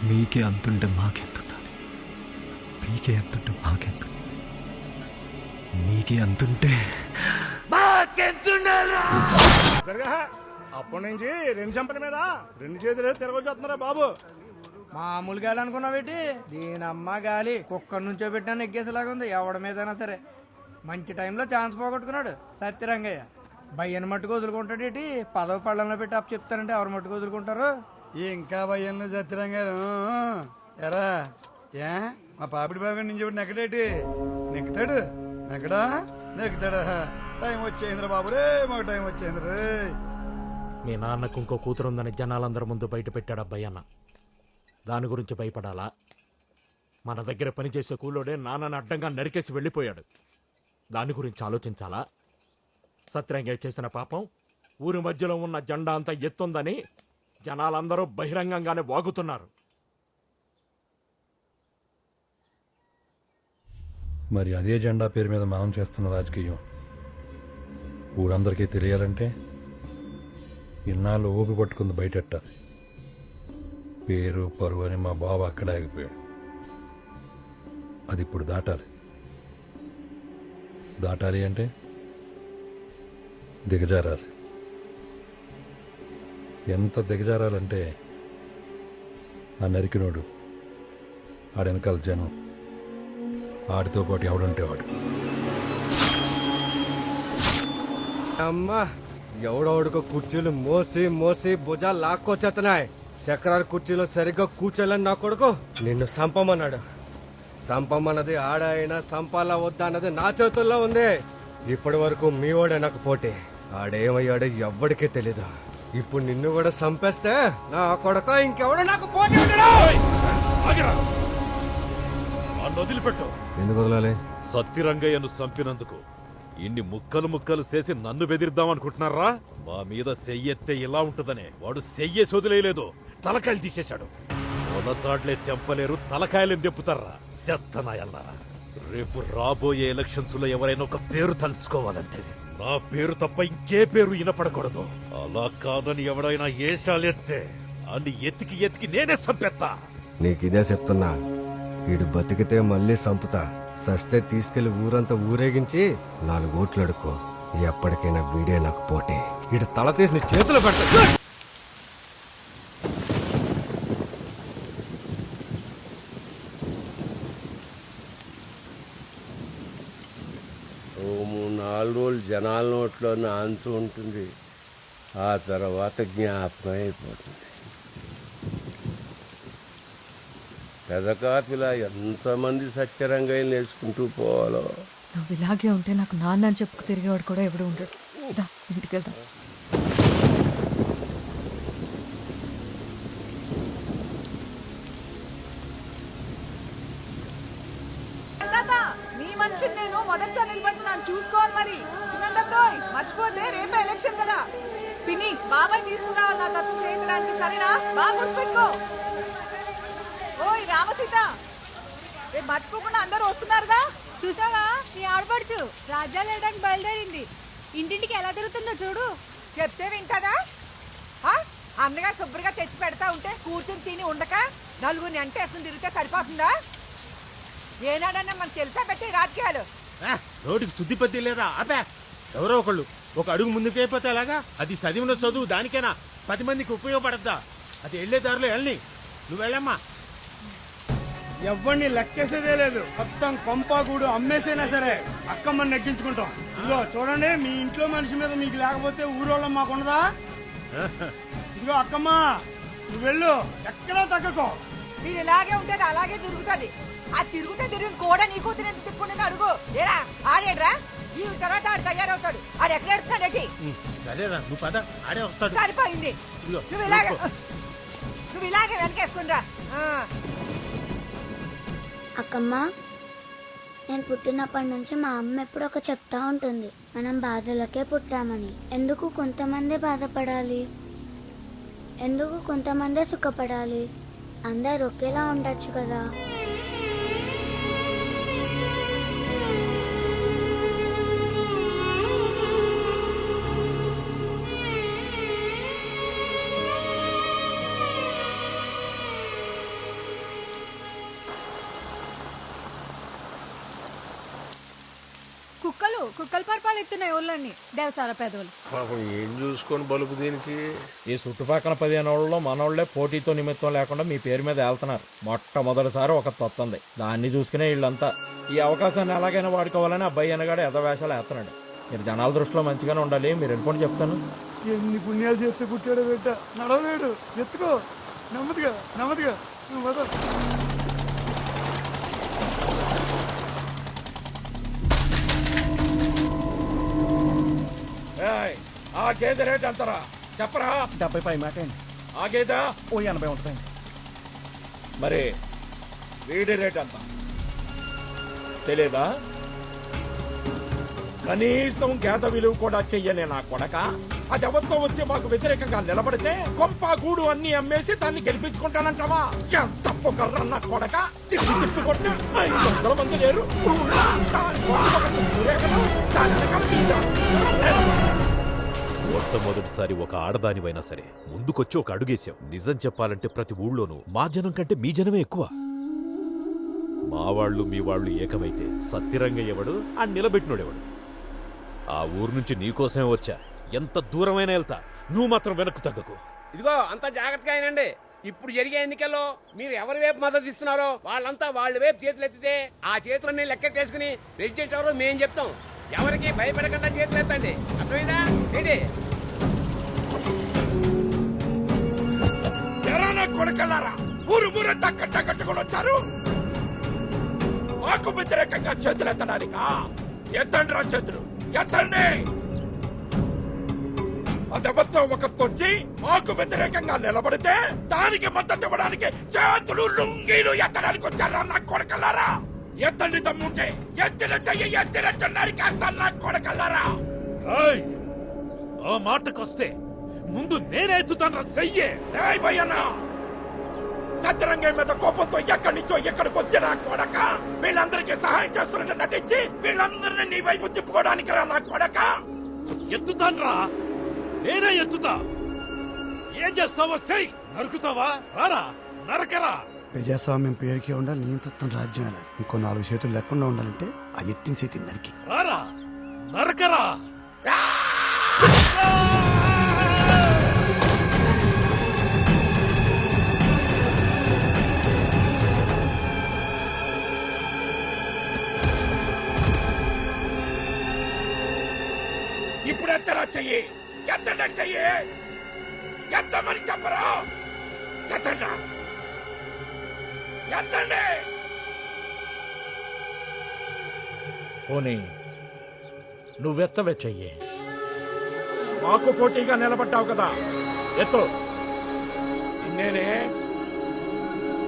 మీకే అంతుంటే మాకెంత ఉండాలి, మీకే అంతుంటే మాకెంత, మీకే అంతుంటే అప్పటి నుంచి 2 చంపల మీద 2 చేతులు తిరగొచ్చేస్తున్నారా బాబు? మామూలు గాలి అనుకున్నావేటి? దీనమ్మ గాలి కుక్కర్ నుంచో పెట్టినా నెగ్గేసేలాగా ఉంది. ఎవడి మీదైనా సరే మంచి టైంలో ఛాన్స్ పోగొట్టుకున్నాడు సత్యరంగయ్య. భయ్యను మట్టుకు వదులుకుంటాడేటి? పదవి పళ్ళంలో పెట్టి అప్పు చెప్తానంటే ఎవరు మట్టుకు వదులుకుంటారు? ఇంకా భయ్యను సత్యరంగయ్య ఎరా ఏ మా పాపిడి బాబు నుంచి నెక్కడేటి? నెక్కుతాడు, నెక్కడా నెక్కుతాడా? టైం వచ్చేంద్ర బాబు రే, మాకు టైం వచ్చేంద్ర రే. మీ నాన్నకు ఇంకో కూతురుందని జనాలందరి ముందు బయట పెట్టాడు అబ్బాయన్న. దాని గురించి భయపడాలా? మన దగ్గర పనిచేసే కూలోడే నాన్నని అడ్డంగా నరికేసి వెళ్ళిపోయాడు. దాని గురించి ఆలోచించాలా? సత్యరంగయ్య చేసిన పాపం ఊరి మధ్యలో ఉన్న జెండా అంతా ఎత్తుందని జనాలందరూ బహిరంగంగానే వాగుతున్నారు. మరి అదే జెండా పేరు మీద మనం చేస్తున్న రాజకీయం ఊరందరికీ తెలియాలంటే ఇన్నాళ్ళు ఊపి పట్టుకుంది బయటెట్టాలి. పేరు పరువు అని మా బావ అక్కడ ఆగిపోయాడు. అది ఇప్పుడు దాటాలి. దాటాలి అంటే దిగజారాలి. ఎంత దిగజారాలంటే ఆ నరికినోడు, ఆడెనకాల జనం, ఆడితో పాటు ఎవడుంటే వాడు. అమ్మా ఎవడోడుకో కుర్చీలు మోసి మోసి భుజాలు లాక్కొచ్చేస్తున్నాయి. చక్రాల కుర్చీలో సరిగ్గా కూర్చోలేని నా కొడుకు నిన్ను సంపమన్నాడు. సంపమన్నది ఆడ అయినా సంపాలా వద్దా అన్నది నా చేతుల్లో ఉంది. ఇప్పటి వరకు మీ వాడే నాకు పోటీ. ఆడేమయ్యాడో ఎవ్వడికి తెలీదు. ఇప్పుడు నిన్ను కూడా సంపేస్తే నా కొడుకు ఇంకెవడో నాకు పోటీ ఉండడు. వదిలిపెట్టు. ఎందుకు వదలాలి? సత్తిరంగయ్యను చంపినందుకు ఇన్ని ముక్కలు ముక్కలు చేసి నన్ను బెదిరిద్దామనుకుంటున్నారా? మా మీద సెయ్యెత్తే ఇలా ఉంటదనే వాడు సెయ్యేసి వదిలేయలేదు, తలకాయలు తీసేశాడు. మొదతాట్లే తెంపలేరు, తలకాయలు తెంపుతారా సెత్తనాయల్లారా. రేపు రాబోయే ఎలక్షన్స్ లో ఎవరైనా ఒక పేరు తలుచుకోవాలంటే నా పేరు తప్ప ఇంకే పేరు వినపడకూడదు. అలా కాదని ఎవడైనా ఏషాలెత్తే అన్ని ఎతికి ఎతికి నేనే చంపేస్తా. నీకిదే చెప్తున్నా. వీడు బతికితే మళ్ళీ సంపుతా, సస్తే తీసుకెళ్లి ఊరంతా ఊరేగించి 4 ఓట్లు అడుక్కో. ఎప్పటికైనా వీడే నాకు పోటీ. వీడు తల తీసి నీ చేతిలో పెట్ట. ఓ 3-4 రోజులు జనాల నోట్లో నాంతూ ఉంటుంది. ఆ తర్వాత జ్ఞాపకం అయిపోతుంది. పెదకాపిలా ఎంతమంది సత్యరంగయ్యలు నేర్చుకుంటూ పోవాలో. నువ్వు ఇలాగే ఉంటే నాకు నాన్న అని చెప్పుకు తిరిగేవాడు కూడా ఎవడు ఉండడు. ఇంటికి వెళ్దాం. నీ మనిషిని నేను మొదటిసారి నిలబడుతున్నాను, చూసుకోవాలి మరి. మర్చిపోతే రేపే ఎలక్షన్ కదా. పిన్ని బాబాయ్ తీసుకురావాలి నా తప్పు చేయడానికి, సరేనా? బాగా గుర్తుపెట్టుకో. ఓయ్ రామసీత, రేపు మర్చిపోకుండా అందరూ వస్తున్నారుగా. చూసావా నీ ఆడపడుచు రాజ్యాలు వేయడానికి బయలుదేరింది. ఇంటింటికి ఎలా తిరుగుతుందో చూడు. చెప్తే వింటారా? అన్నగారు శుభ్రంగా తెచ్చి పెడతా ఉంటే కూర్చొని తిని ఉండక నలుగురిని అంటే ఎత్తుని తిరిగితే సరిపోతుందా? ఏనాడన్నా మనకు తెలుసా పెట్టే రాజకీయాలు? నోటికి శుద్ధి పద్ధతి లేదా? అబ్బా, ఎవరో ఒకళ్ళు ఒక అడుగు ముందుకైపోతే ఎలాగా? అది చదివిన చదువు దానికైనా 10 మందికి ఉపయోగపడద్దా? అది వెళ్లే దారిలో వెళ్ళని. నువ్వు వెళ్ళమ్మా. ఎవరిని లెక్కేసేదే లేదు. మొత్తం కొంపాగూడు అమ్మేసైనా సరే అక్కమ్మని నెగ్గించుకుంటాం. ఇదిగో చూడండి, మీ ఇంట్లో మనిషి మీద మీకు లేకపోతే ఊరోళ్ళం మాకుండదా? ఇదిగో అక్కమ్మ, నువ్వు వెళ్ళు, ఎక్కడా తగ్గకో. మీరు ఇలాగే ఉంటే అలాగే తిరుగుతుంది. ఆ తిరుగుతే తిరిగి కూడా నీకు తిప్పుకుని అడుగు. ఏరా ఆడేడ్రా, ఈ తర్వాత ఆడు తయారవుతాడు. ఆడు ఎక్కడ ఎడుతున్నాడు? సరేరా, నువ్వు పద, ఆడే వస్తాడు. సరిపోయింది. నువ్వు ఇలాగే వెనకేసుకునిరా. అక్కమ్మ, నేను పుట్టినప్పటి నుంచి మా అమ్మ ఎప్పుడు ఒక చెప్తా ఉంటుంది, మనం బాధలకే పుట్టామని. ఎందుకు కొంతమంది బాధపడాలి? ఎందుకు కొంతమందే సుఖపడాలి? అందరు ఒకేలా ఉండొచ్చు కదా. కుక్కలు పరపాలు ఎత్తున్నాయి ఊళ్ళని దేవసార పెదవులు. పాపం ఏం చూసుకొని బలుపు దీనికి. ఈ చుట్టుపక్కల 15 ఏళ్లలో మనోళ్లే పోటీతో నిమిత్తం లేకుండా మీ పేరు మీద వెళ్తున్నారు. మొట్టమొదటిసారి ఒక తొత్తంది, దాన్ని చూసుకునే వీళ్ళంతా. ఈ అవకాశాన్ని ఎలాగైనా వాడుకోవాలని అబ్బాయి అనగాడు ఎదవేషాలు వేస్తున్నాడు. మీరు జనాల దృష్టిలో మంచిగానే ఉండాలి. మీరు వెళ్ళిపోండి చెప్తాను. ఎన్ని పుణ్యాలు చేస్తే పుట్టాడు బిడ్డ, నడవలేడు. ఎత్తుకో, నెమ్మదిగా నెమ్మదిగా. ఆ గేదె రేట్ ఎంతరా చెప్పరా? 70 మాట అండి. ఆ గేదె ఓ 80 ఉంటుంది. మరి వీడి రేట్ ఎంత తెలీదా? కనీసం గేద విలువ కూడా చెయ్యనే నా కొడక. అది ఎవరితో వచ్చి మాకు వ్యతిరేకంగా నిలబడితే కొంప గూడు అన్ని అమ్మేసి దాన్ని గెలిపించుకుంటానంటావా? ఎంత పొగర్రన్న కొడక తిప్పి కొట్టి 500 మంది లేరు. దాని కోసం ఒక ఊరేగను, దాని వెనకాల మీద. మొట్టమొదటిసారి ఒక ఆడదానివైనా సరే ముందుకొచ్చి ఒక అడుగేశావు. నిజం చెప్పాలంటే ప్రతి ఊళ్ళోనూ మా జనం కంటే మీ జనమే ఎక్కువ. మా వాళ్ళు మీ వాళ్ళు ఏకమైతే సత్యరంగయ్య ఎవడు, ఆ నిలబెట్టినోడెవడు? ఆ ఊరు నుంచి నీకోసమే వచ్చా. ఎంత దూరమైనా వెళ్తా, నువ్వు మాత్రం వెనక్కు తగ్గకు. ఇదిగో అంత జాగ్రత్తగా అయినండి. ఇప్పుడు జరిగే ఎన్నికల్లో మీరు ఎవరి వైపు మద్దతు ఇస్తున్నారో వాళ్ళంతా వాళ్ళ వైపు చేతులు ఎత్తితే ఆ చేతులన్నీ లెక్కెట్టేసుకుని ప్రెసిడెంట్ ఎవరో మేం చెప్తాం. ఎవరికి భయపడకుండా చేతులు ఎత్తండి. అర్థమైందా ఏంటి? కొడకల్లారా, ఊరు ఊరంతా కట్టుకొని వచ్చారు. మాకు వ్యతిరేకంగా చేతులు ఎత్తడానికా? ఎత్తండి రా చేతులు, ఎత్తండి. అదెవరితో ఒకతొచ్చి మాకు వ్యతిరేకంగా నిలబడితే దానికి మద్దతు ఇవ్వడానికి చేతులు లుంగీలు ఎత్తడానికి వచ్చారా నా కొడకల్లారా? ఎత్తండి తమ్ముంటే ఎత్తిన చెయ్యి ఎత్తినట్టున్నారు కాస్త నా కొడకల్లారా. ఆ మాటకొస్తే ముందు నేనే ఎత్తుతాను చెయ్యే. భయ్యన్నా, సత్యరంగయ్య మీద కోపంతో ఎక్కడి నుంచో ఎక్కడికి వచ్చినా కొడక వీళ్ళందరికీ సహాయం చేస్తున్నట్టు నటించి వీళ్ళందరినీ నీ వైపు తిప్పుకోవడానికి రా నా కొడక. ఎత్తుతాన్రా, నేనే ఎత్తుతా. ఏం చేస్తావో చెయ్యి. నరుకుతావా? రారా, నరకరా. ప్రజాస్వామ్యం పేరుకే ఉండాలి, నియంత్రితం రాజ్యం. ఇంకో 4 చేతులు లేకుండా ఉండాలంటే ఆ ఎత్తిన చేతి నరికి రారా, నరకరా. ఇప్పుడు ఎత్తరా చెయ్యి, ఎత్తండి చెయ్యి, ఎత్తమని చెప్పరా? ఎత్తండి, ఎత్తండి. పోనీ నువ్వెత్తవే చెయ్యి. మాకు పోటీగా నిలబడ్డావు కదా, ఎత్తు. నిన్నేనే,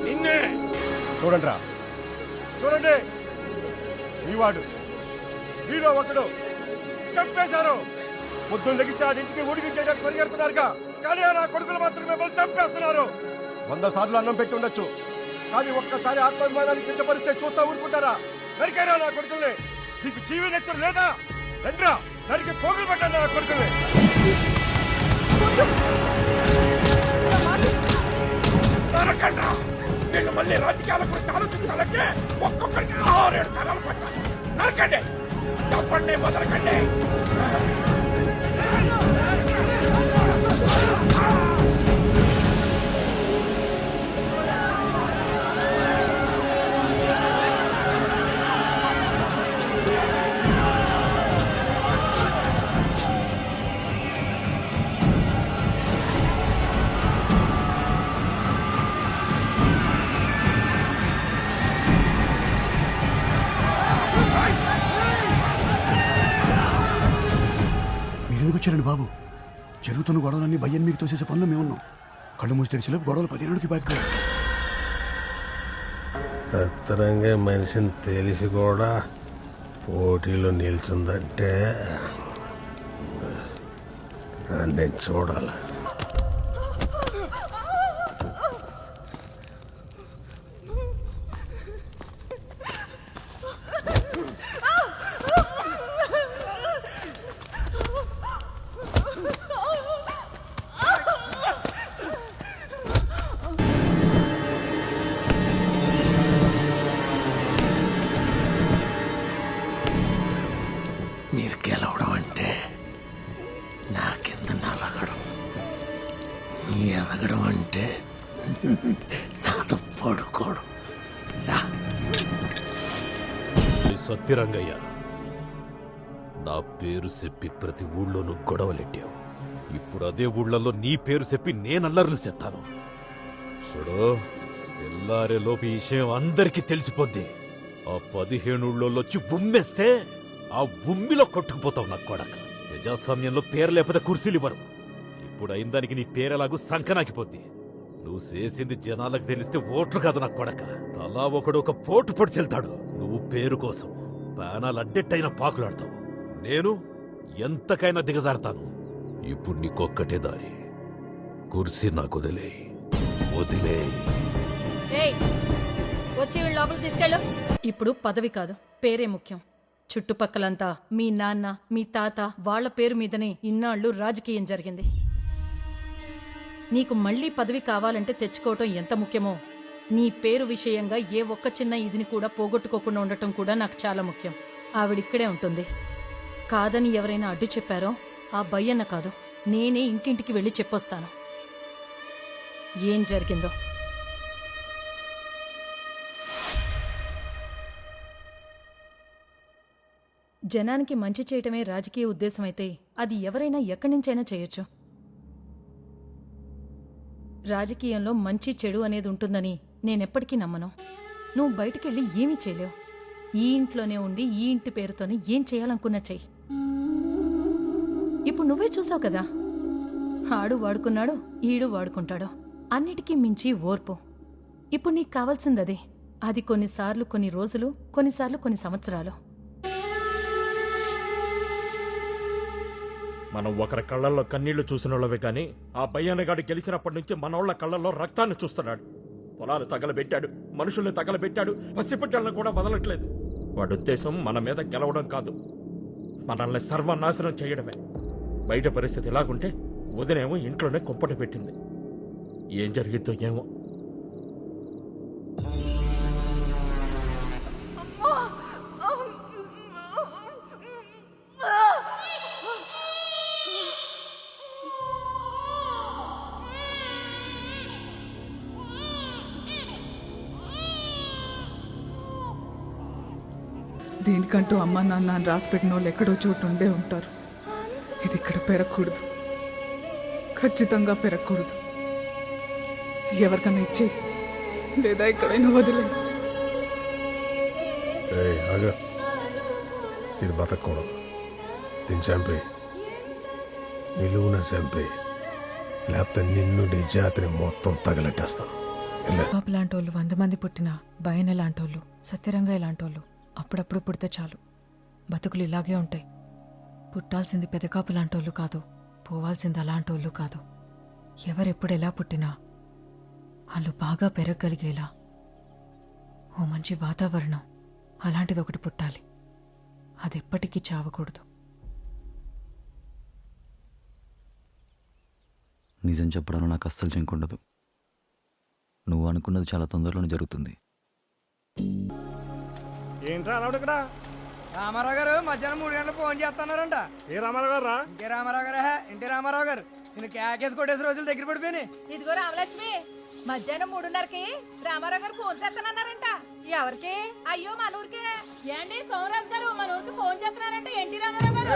నిన్నే. చూడండి రా, చూడండి. ఈవాడు వీడో ఒకడు చంపేశారు. పొద్దున్న లెగిస్తే ఆ ఇంటికి ఊడికి చేయడానికి పరిగెడుతున్నారుగా, కానీ నా కొడుకులు మాత్రం మిమ్మల్ని చంపేస్తున్నారు. 100 సార్లు అన్నం పెట్టి ఉండొచ్చు, కానీ ఒక్కసారి ఆత్మాభిమానాన్ని కించపరిస్తే చూస్తా ఊరుకుంటారా? నరికైనా నా కొడుకుల్ని. నీకు జీవి నెత్తరు లేదా? రండ్రా, నరికి పోగులు పెట్టండి నా కొడుకుల్ని. నరకండ్రా. వీళ్ళు మళ్ళీ రాజకీయాల గురించి ఆలోచించాలంటే ఒక్కొక్కరికి 6-7 తరాలు పట్టాలి. నరకండి, తప్పండి, మొదలకండి. మీరెందుకు వచ్చారండి బాబు? జరుగుతున్న గొడవలన్నీ భయ్యని మీకు తోసేసే పనులు మేమున్నాం. కళ్ళు మూసి తెరిచేలోపు గొడవలు 10 ఏళ్ళకి బాగిపోయాయి. సత్తరంగా మనిషిని తెలిసి కూడా పోటీలో నిల్చుందంటే నేను చూడాలి. మీరు గెలవడం అంటే నా కింద నలగడం, ఎదగడం అంటే నాతో పడుకోవడం. సత్యరంగయ్య, నా పేరు చెప్పి ప్రతి ఊళ్ళోనూ గొడవలెట్టావు. ఇప్పుడు అదే ఊళ్ళల్లో నీ పేరు చెప్పి నేనల్లర్లు చెత్తాను. చూడు, తెల్లారేలోపు ఈ విషయం అందరికీ తెలిసిపోద్ది. ఆ 15 ఊళ్ళోళ్ళొచ్చి ఉమ్మేస్తే ఆ ఉమ్మిలో కొట్టుకుపోతావు నా కొడక. ప్రజాస్వామ్యంలో పేరు లేకపోతే కుర్చీలు ఇవ్వరు. ఇప్పుడు అయిన దానికి నీ పేరెలాగూ సంకనాకిపోద్ది. నువ్వు చేసింది జనాలకు తెలిస్తే ఓట్లు కాదు నా కొడక. తలా ఒకడు ఒక పోటు పొడిచెళ్తాడు. నువ్వు పేరు కోసం ప్రాణాలు అడ్డెట్టయినా పాకులాడతావు. నేను ఎంతకైనా దిగజారుతాను. ఇప్పుడు నీకొక్కటే దారి. కుర్సీ నాకు వదిలేయ్. ఏయ్, వచ్చి వీళ్ళ లోపలికి తీసుకెళ్ళు. ఇప్పుడు పదవి కాదు, పేరే ముఖ్యం. చుట్టుపక్కలంతా మీ నాన్న, మీ తాత వాళ్ళ పేరు మీదనే ఇన్నాళ్ళు రాజకీయం జరిగింది. నీకు మళ్ళీ పదవి కావాలంటే తెచ్చుకోవటం ఎంత ముఖ్యమో, నీ పేరు విషయంగా ఏ ఒక్క చిన్న ఇదిని కూడా పోగొట్టుకోకుండా ఉండటం కూడా నాకు చాలా ముఖ్యం. ఆవిడిక్కడే ఉంటుంది. కాదని ఎవరైనా అడ్డు చెప్పారో ఆ భయ్యన్న కాదు, నేనే ఇంటింటికి వెళ్ళి చెప్పొస్తాను ఏం జరిగిందో. జనానికి మంచి చేయటమే రాజకీయ ఉద్దేశమైతే అది ఎవరైనా ఎక్కడి నుంచైనా చేయొచ్చు. రాజకీయంలో మంచి చెడు అనేది ఉంటుందని నేనెప్పటికీ నమ్మను. నువ్వు బయటికెళ్ళి ఏమీ చేయలేవు. ఈ ఇంట్లోనే ఉండి ఈ ఇంటి పేరుతోనే ఏం చేయాలనుకున్నా చెయ్యి. ఇప్పుడు నువ్వే చూసావు కదా, ఆడు వాడుకున్నాడు, ఈడు వాడుకుంటాడు. అన్నిటికీ మించి ఓర్పు. ఇప్పుడు నీకు కావాల్సిందదే. అది కొన్నిసార్లు కొన్ని రోజులు, కొన్నిసార్లు కొన్ని సంవత్సరాలు. మనం ఒకరి కళ్ళల్లో కన్నీళ్లు చూసినోళ్ళవే కానీ ఆ భయ్యన్నగాడు గెలిచినప్పటి నుంచి మనోళ్ల కళ్ళల్లో రక్తాన్ని చూస్తున్నాడు. పొలాలు తగలబెట్టాడు, మనుషుల్ని తగలబెట్టాడు, పసిపిట్టలను కూడా వదలట్లేదు. వాడి ఉద్దేశం మన మీద గెలవడం కాదు, మనల్ని సర్వనాశనం చేయడమే. బయట పరిస్థితి ఎలాగుంటే వదినేమో ఇంట్లోనే కుంపట పెట్టింది. ఏం జరిగిద్దో ఏమో. దీనికంటూ అమ్మ నాన్న అని రాసిపెట్టిన వాళ్ళు ఎక్కడో చోటు ఉండే ఉంటారు. ఇది ఇక్కడ పెరగకూడదు, ఖచ్చితంగా పెరగకూడదు. ఎవరికైనా ఇచ్చే లేదా ఎక్కడైనా వదిలే. ఇది బతకూడదు. దీన్ని చంపే, నిలువున చంపే, లేకపోతే నిన్ను నీ జాతిని మొత్తం తగలెట్టేస్తాను. బాబు లాంటోళ్ళు 100 మంది పుట్టినా భయన లాంటోళ్ళు, సత్యరంగయ్య లాంటోళ్ళు అప్పుడప్పుడు పుడితే చాలు. బతుకులు ఇలాగే ఉంటాయి. పుట్టాల్సింది పెదకాపు లాంటోళ్ళు కాదు, పోవాల్సింది అలాంటోళ్ళు కాదు. ఎవరెప్పుడు ఎలా పుట్టినా వాళ్ళు బాగా పెరగగలిగేలా ఓ మంచి వాతావరణం అలాంటిది ఒకటి పుట్టాలి. అది ఎప్పటికీ చావకూడదు. నిజం చెప్పడంలో నాకు అస్సలు చెంకుండదు. నువ్వు అనుకున్నది చాలా తొందరలోనే జరుగుతుంది. ఏంట్రా అలా ఇక్కడ? రామారావు గారు మధ్యాహ్నం 3 గంటలకు ఫోన్ చేస్తున్నారంట. ఏ రామారావు గారు రా? ఇంకే రామారావు గారా? ఇంటి రామారావు గారు. నేను క్యాకేసి కొట్టేసి రోజులు దగ్గర పడిపోయి. ఇదిగో రామలక్ష్మి, మధ్యాహ్నం 3:30కి రామారావు గారు ఫోన్ చేస్తున్నారంట. ఎవరికి? అయ్యో మన ఊరికే. ఏంటి సోమరాజు గారు మన ఊరికి ఫోన్ చేస్తున్నారంట. ఎన్టీ రామారావు గారు.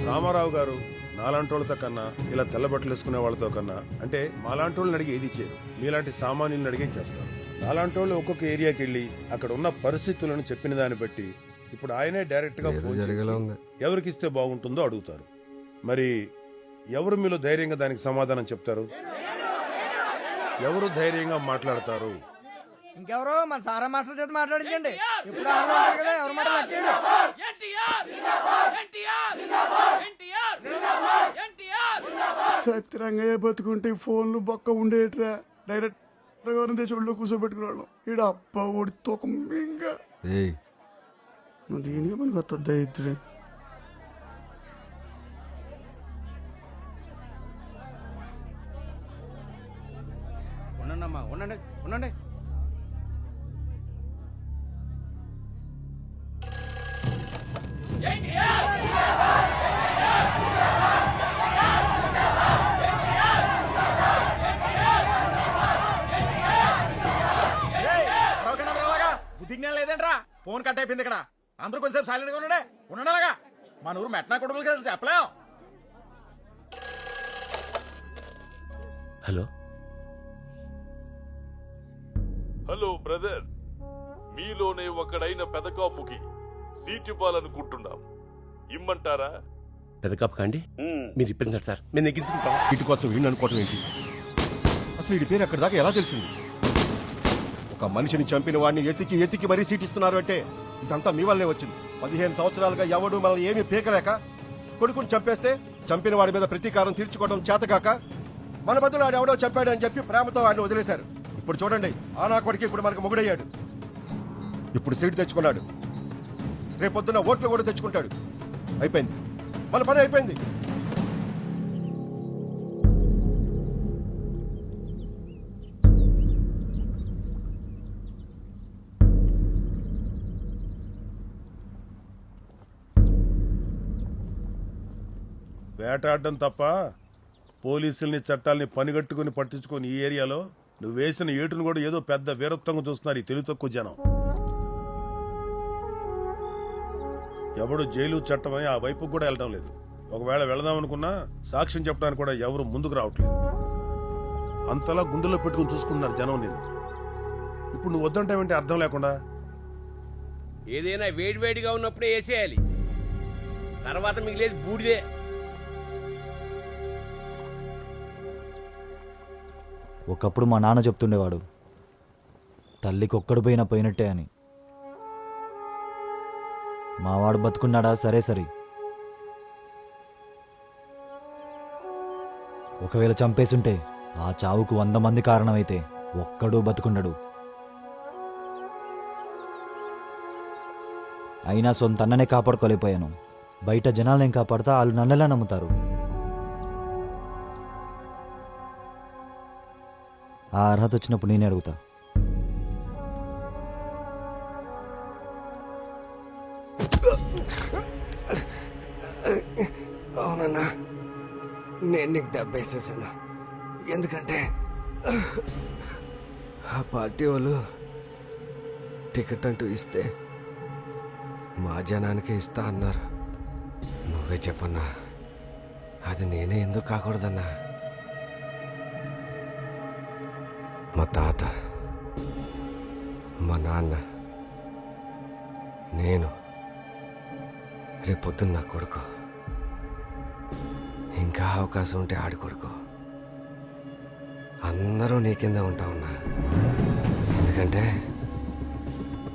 రామారావు గారు నాలాంటి వాళ్ళతో కన్నా, ఇలా తెల్లబట్టలు వేసుకునే వాళ్ళతో కన్నా, అంటే మాలాంటి వాళ్ళని అడిగి ఏది చేయరు, మీలాంటి సామాన్యులను అడిగే చేస్తారు. నాలాంటి వాళ్ళు ఒక్కొక్క ఏరియాకి వెళ్ళి అక్కడ ఉన్న పరిస్థితులను చెప్పిన దాన్ని బట్టి ఇప్పుడు ఆయనే డైరెక్ట్ గా ఫోన్ చేసి ఎవరికి ఇస్తే బాగుంటుందో అడుగుతారు. మరి ఎవరు మీలో ధైర్యంగా దానికి సమాధానం చెప్తారు? ఎవరు ధైర్యంగా మాట్లాడతారు? ఇంకెవరో మన సారా మాస్టర్ చేత మాట్లాడించండి. ఇప్పుడు కదా ఎవరు మాట వచ్చాడు. సత్యరంగయ్య బతుకుంటే ఫోన్లు బొక్క ఉండేట్రా. డైరెక్ట్ దేశంలో కూర్చోబెట్టుకున్నాడు. ఈడ అబ్బా ఓడి తూకం ఇంకా నువ్వు దీనికి మనకు వస్తుందా ఇద్దరు. ఉండండి ఉండండి ఉండండి. బుద్ధిజ్ఞానం లేదంట్రా. ఫోన్ కట్ అయిపోయింది ఇక్కడ. అందరూ కొంచెం సైలెంట్ గా ఉండే ఉండలాగా. మన ఊరు మెట్నా కొడుకులు కదా చెప్పలేం. హలో హలో బ్రదర్, మీలోనే ఒకడైన పెదకాపుకి సీట్ ఇవ్వాలనుకుంటున్నాం. ఇమ్మంటారా? పెద్ద కప్పు కాండి మీరు ఇప్పించండి సార్ మేము నెగ్గించుకుంటాం. వీటి కోసం వీడిని అనుకోవటం ఏంటి? అసలు వీడి పేరు అక్కడి దాకా ఎలా తెలిసింది? ఒక మనిషిని చంపిన వాడిని ఎతికి మరీ సీటిస్తున్నారు అంటే ఇదంతా మీ వల్లే వచ్చింది. 15 సంవత్సరాలుగా ఎవడు మనల్ని ఏమీ పీకలేక కొడుకుని చంపేస్తే చంపిన వాడి మీద ప్రతీకారం తీర్చుకోవడం చేతకాక మన బదులు ఆడు ఎవడో చంపాడు అని చెప్పి ప్రేమతో వాడిని వదిలేశారు. ఇప్పుడు చూడండి, ఆ నా కొడుకు ఇప్పుడు మనకు మొగుడయ్యాడు. ఇప్పుడు సీటు తెచ్చుకున్నాడు, రేపొద్దున ఓట్లు కూడా తెచ్చుకుంటాడు. అయిపోయింది, మన పని అయిపోయింది. వేటాడడం తప్ప పోలీసుల్ని చట్టాల్ని పనిగట్టుకుని పట్టించుకొని ఈ ఏరియాలో నువ్వు వేసిన ఏటును కూడా ఏదో పెద్ద వీరత్వంగా చూస్తున్నారు ఈ తెలివి తక్కువ జనం. ఎవడు జైలు చట్టమని ఆ వైపుకు కూడా వెళ్ళడం లేదు. ఒకవేళ వెళదామనుకున్నా సాక్ష్యం చెప్పడానికి కూడా ఎవరు ముందుకు రావట్లేదు. అంతలా గుండెల్లో పెట్టుకుని చూసుకుంటున్నారు జనం నేను. ఇప్పుడు నువ్వు వద్దంటావేంటి అర్థం లేకుండా? ఏదైనా వేడివేడిగా ఉన్నప్పుడే వేసేయాలి, తర్వాత మిగిలేదు బూడిదే. ఒకప్పుడు మా నాన్న చెప్తుండేవాడు, తల్లికి ఒక్కడు పోయినా పోయినట్టే అని. మావాడు బతుకున్నాడా సరే సరే, ఒకవేళ చంపేసుంటే ఆ చావుకు 100 మంది కారణమైతే ఒక్కడూ బతుకుండడు. అయినా సొంత అన్ననే కాపాడుకోలేకపోయాను. బయట జనాలనేం కాపాడుతా వాళ్ళు నన్నెలా నమ్ముతారు? ఆ అర్హత వచ్చినప్పుడు నేనే అడుగుతా. అవునన్నా, నేను నీకు దెబ్బేసేసాను. ఎందుకంటే ఆ పార్టీ వాళ్ళు టికెట్ అంటూ ఇస్తే మా జనానికి ఇస్తా అన్నారు. నువ్వే చెప్పన్నా, అది నేనే ఎందుకు కాకూడదన్నా? మా తాత, మా నాన్న, నేను, రేపొద్దున్న నా కొడుకు, ఇంకా అవకాశం ఉంటే ఆడి కొడుకు, అందరూ నీ కింద ఉంటామన్నా. ఎందుకంటే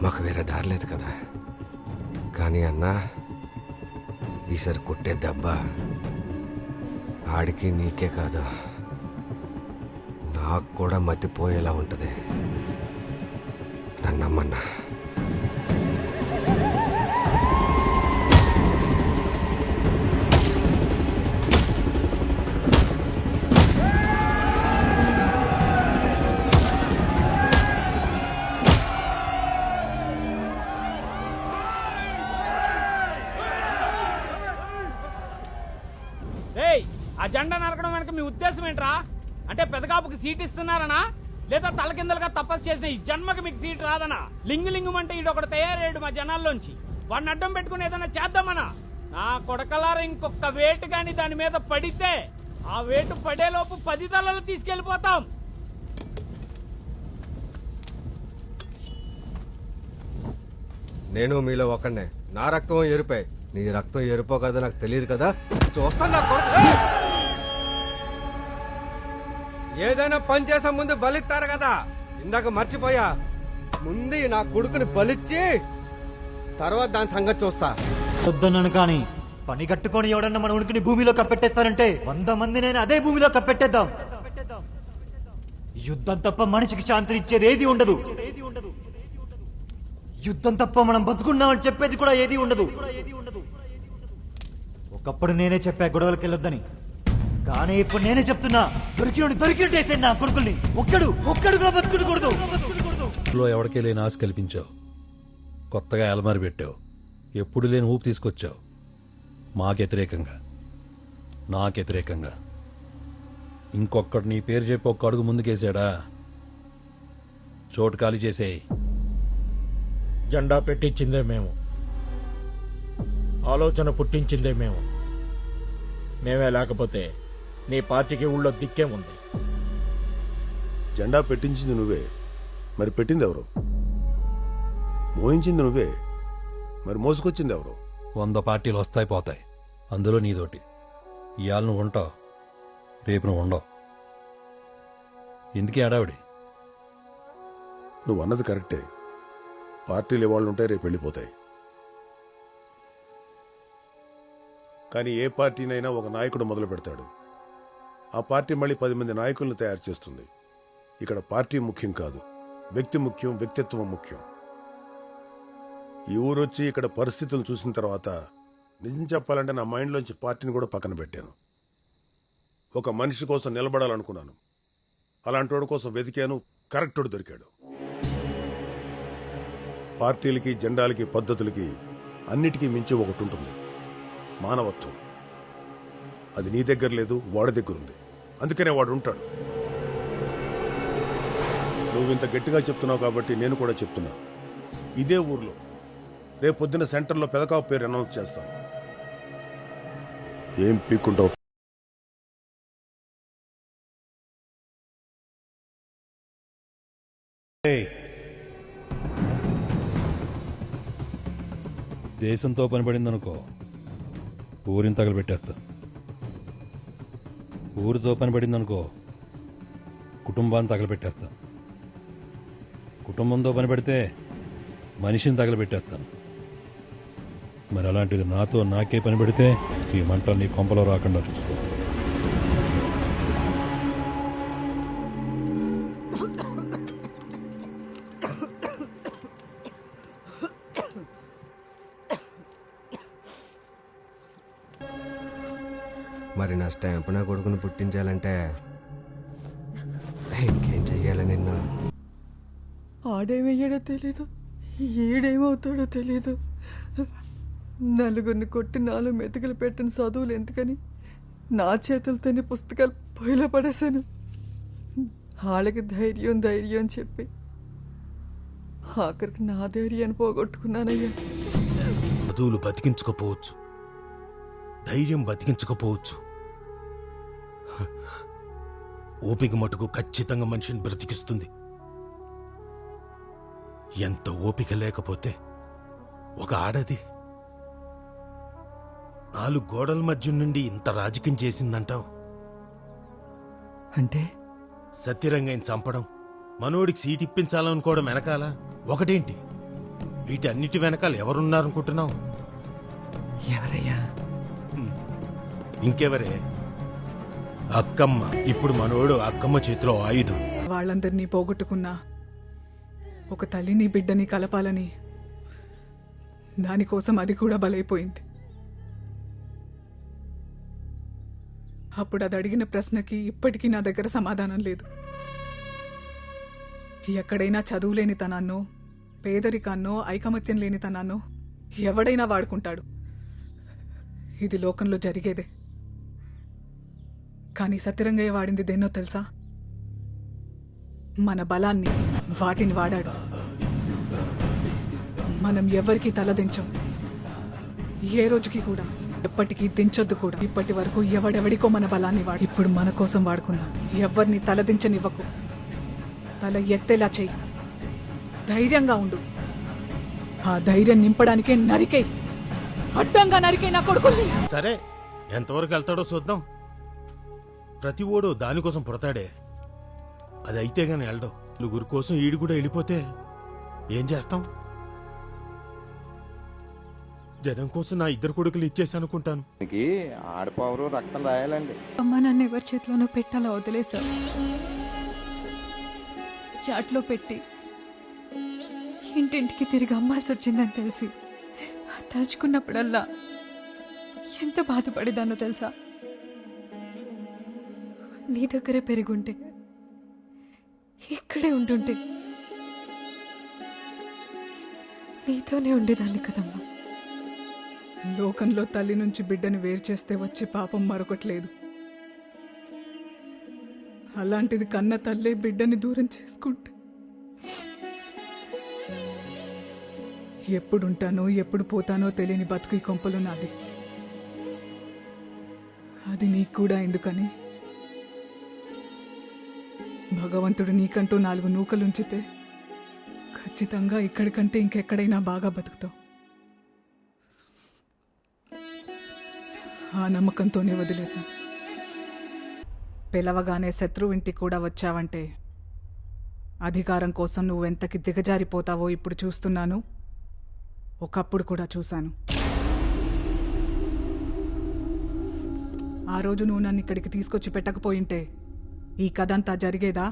మాకు వేరే దారి లేదు కదా. కానీ అన్నా, ఈసారి కొట్టే దెబ్బ ఆడికి నీకే కాదు, నాకు కూడా మతిపోయేలా ఉంటుంది. నన్నమ్మన్నా. ఆ జెండా నరకడం వెనక మీ ఉద్దేశం ఏంట్రా? అంటే పెదకాపుకి సీట్ ఇస్తున్నారనా, లేదా తలకిందలుగా తపస్సు చేసిన ఈ జన్మకి మీకు సీట్ రాదనా? లింగులింగమంటే ఈడొకడు తయారయ్యాడు మా జనాల్లోంచి. వాడిని అడ్డం పెట్టుకుని ఏదైనా చేద్దామనా? నా కొడకలార ఇంకొక వేటు గాని దాని మీద పడితే ఆ వేటు పడేలోపు 10 తలలు తీసుకెళ్లిపోతాం. నేను మీలో ఒకనే. నా రక్తం ఎరుపే, నీ రక్తం ఎరుపో కదా నాకు తెలియదు కదా. చూస్తాను నా కొడుకు. ఏదైనా పని చేసే ముందు బలిస్తారు కదా, ఇందాక మర్చిపోయా. ముందు నా కొడుకుని బలిచ్చి తర్వాత దాని సంగతి చూస్తా. వద్దన్నాను కానీ పని కట్టుకొని ఎవడన్నా మన ఉనికిని భూమిలో కప్పెట్టేస్తానంటే 100 మందినైనా అదే భూమిలో కప్పెట్టేద్దాం. యుద్ధం తప్ప మనిషికి శాంతిని ఇచ్చేది ఏది ఉండదు. యుద్ధం తప్ప మనం బతుకున్నామని చెప్పేది కూడా ఏది ఉండదు. ఒకప్పుడు నేనే చెప్పా గొడవలకి వెళ్ళొద్దని, కానీ ఇప్పుడు నేనే చెప్తున్నా, దొరికినట్టేసే నా కొడుకుల్ని. ఒక్కడు కూడా బతుకుకూడదు. ఎవరికే లేని ఆశ కల్పించావు, కొత్తగా అలమారి పెట్టావు, ఎప్పుడు లేని ఊపు తీసుకొచ్చావు. మాకెతిరేకంగా, నాకెతిరేకంగా. ఇంకొక్కడు నీ పేరు చెప్పి ఒక్క అడుగు ముందుకేసాడా, చోటు ఖాళీ చేసేయి. జెండా పెట్టించిందే మేము, ఆలోచన పుట్టించిందే మేము. మేమే లేకపోతే నీ పార్టీకి ఊళ్ళో దిక్కే ఉంది. జెండా పెట్టించింది నువ్వే, మరి పెట్టింది ఎవరు? మోయించింది నువ్వే, మరి మోసుకొచ్చింది ఎవరు? 100 పార్టీలు వస్తాయి పోతాయి, అందులో నీదోటి. ఇవాళ నువ్వు ఉంటావు, రేపు నువ్వు ఉండవు. ఎందుకే ఆడావిడి? నువ్వు అన్నది కరెక్టే. పార్టీలు ఇవాళ ఉంటాయి, రేపు వెళ్ళిపోతాయి. కానీ ఏ పార్టీనైనా ఒక నాయకుడు మొదలు పెడతాడు. ఆ పార్టీ మళ్ళీ 10 మంది నాయకులను తయారు చేస్తుంది. ఇక్కడ పార్టీ ముఖ్యం కాదు, వ్యక్తి ముఖ్యం, వ్యక్తిత్వం ముఖ్యం. ఈ ఊరొచ్చి ఇక్కడ పరిస్థితులను చూసిన తర్వాత నిజం చెప్పాలంటే నా మైండ్లోంచి పార్టీని కూడా పక్కన పెట్టాను. ఒక మనిషి కోసం నిలబడాలనుకున్నాను. అలాంటి వాడి కోసం వెతికాను, కరెక్టోడు దొరికాడు. పార్టీలకి, జెండాలకి, పద్ధతులకి అన్నిటికీ మించి ఒకటి ఉంటుంది, మానవత్వం. అది నీ దగ్గర లేదు, వాడి దగ్గర ఉంది. అందుకనే వాడు ఉంటాడు. నువ్వు ఇంత గట్టిగా చెప్తున్నావు కాబట్టి నేను కూడా చెప్తున్నా. ఇదే ఊర్లో రేపొద్దున సెంటర్లో పెదకాపు పేరు అనౌన్స్ చేస్తాను. ఏం పీక్కుంటావు? దేశంతో పనిపడిందనుకో, ఊరిని తగలబెట్టేస్తా. ఊరితో పనిపడిందనుకో, కుటుంబాన్ని తగలబెట్టేస్తా. కుటుంబంతో పనిపడితే మనిషిని తగలబెట్టేస్తాను. మరి అలాంటిది నాతో నాకే పని పెడితే ఈ మంటలు నీ కొంపలో రాకుండా చూసుకో. మరి నా స్టాంపు నా కొడుకుని పుట్టించాలంటే ఇంకేం చెయ్యాలి నిన్ను? ఆడేమయ్యాడో తెలీదు, ఏడేమవుతాడో తెలీదు. నలుగురిని కొట్టి 4 మెతుకులు పెట్టిన చదువులు ఎందుకని నా చేతులతోనే పుస్తకాలు పొయ్యిలో పడేశాను. వాళ్ళకి ధైర్యం చెప్పి ఆఖరికి నా ధైర్యాన్ని పోగొట్టుకున్నానయ్యా. చదువులు బతికించుకోపోవచ్చు, ధైర్యం బతికించకపోవచ్చు. ఓపిక మటుకు ఖచ్చితంగా మనిషిని బ్రతికిస్తుంది. ఎంత ఓపిక లేకపోతే ఒక ఆడది 4 గోడల మధ్య నుండి ఇంత రాజకీయం చేసిందంటావు? అంటే సత్యరంగయ్యని చంపడం, మనోడికి సీట్ ఇప్పించాలనుకోవడం వెనకాల ఒకటేంటి? వీటన్నిటి వెనకాల ఎవరున్నారనుకుంటున్నావు? ఎవరయ్యా? ఇంకెవరే? అక్కమ్మ. ఇప్పుడు మనోడు అక్కమ్మ చేతిలో ఆయుధం. వాళ్ళందరినీ పోగొట్టుకున్నా ఒక తల్లిని బిడ్డని కలపాలని దానికోసం అది కూడా బలైపోయింది. అప్పుడు అది అడిగిన ప్రశ్నకి ఇప్పటికీ నా దగ్గర సమాధానం లేదు. ఎక్కడైనా చదువులేని తనాన్నో, పేదరికాన్నో, ఐకమత్యం లేని తనాన్నో ఎవడైనా వాడుకుంటాడు. ఇది లోకంలో జరిగేదే. కానీ సత్యరంగయ్య వాడింది దేన్నో తెలుసా? మన బలాన్ని, వాటిని వాడాడు. మనం ఎవరికి తలదించం, ఏ రోజుకి కూడా, ఎప్పటికీ దించొద్దు కూడా. ఇప్పటి వరకు ఎవడెవడికో మన బలాన్ని వాడు. ఇప్పుడు మన కోసం వాడుకుందాం. ఎవరిని తలదించనివ్వకు, తల ఎత్తేలా చెయ్యి, ధైర్యంగా ఉండు. ఆ ధైర్యం నింపడానికే నరికే, అడ్డంగా నరికే నా కొడుకుల్ని. సరే, ఎంతవరకు వెళ్తాడో చూద్దాం. ప్రతి ఓడు దానికోసం పుడతాడే, అది అయితే గాని వెళ్ళడం. నలుగురి కోసం ఈడు కూడా వెళ్ళిపోతే ఏం చేస్తాం? జనం కోసం నా 2 కొడుకులు ఇచ్చేసానుకుంటాను. ఆడపవరు రక్తం రాయాలండి. అమ్మ నన్ను ఎవరి చేతిలోనో పెట్టాలా వదిలేశారు. చాట్లో పెట్టి ఇంటింటికి తిరిగి అమ్మాల్సి వచ్చిందని తెలిసి తలుచుకున్నప్పుడల్లా ఎంత బాధపడేదానో తెలుసా? నీ దగ్గరే పెరుగుంటే, ఇక్కడే ఉంటుంటే నీతోనే ఉండేదాన్ని కదమ్మా. లోకంలో తల్లి నుంచి బిడ్డని వేరు చేస్తే వచ్చే పాపం మరొకట్లేదు. అలాంటిది కన్న తల్లే బిడ్డని దూరం చేసుకుంటే ఎప్పుడుంటానో ఎప్పుడు పోతానో తెలియని బతుకు ఈ కొంపలు నాది. అది నీకు కూడా ఎందుకని భగవంతుడు నీకంటూ 4 నూకలుంచితే ఖచ్చితంగా ఇక్కడికంటే ఇంకెక్కడైనా బాగా బతుకుతావు. ఆ నమ్మకంతోనే వదిలేశాను. పిలవగానే శత్రువు ఇంటికి కూడా వచ్చావంటే అధికారం కోసం నువ్వెంతకి దిగజారిపోతావో ఇప్పుడు చూస్తున్నాను, ఒకప్పుడు కూడా చూశాను. ఆ రోజు నువ్వు నన్ను ఇక్కడికి తీసుకొచ్చి పెట్టకపోయింటే ఈ కథంతా జరిగేదా?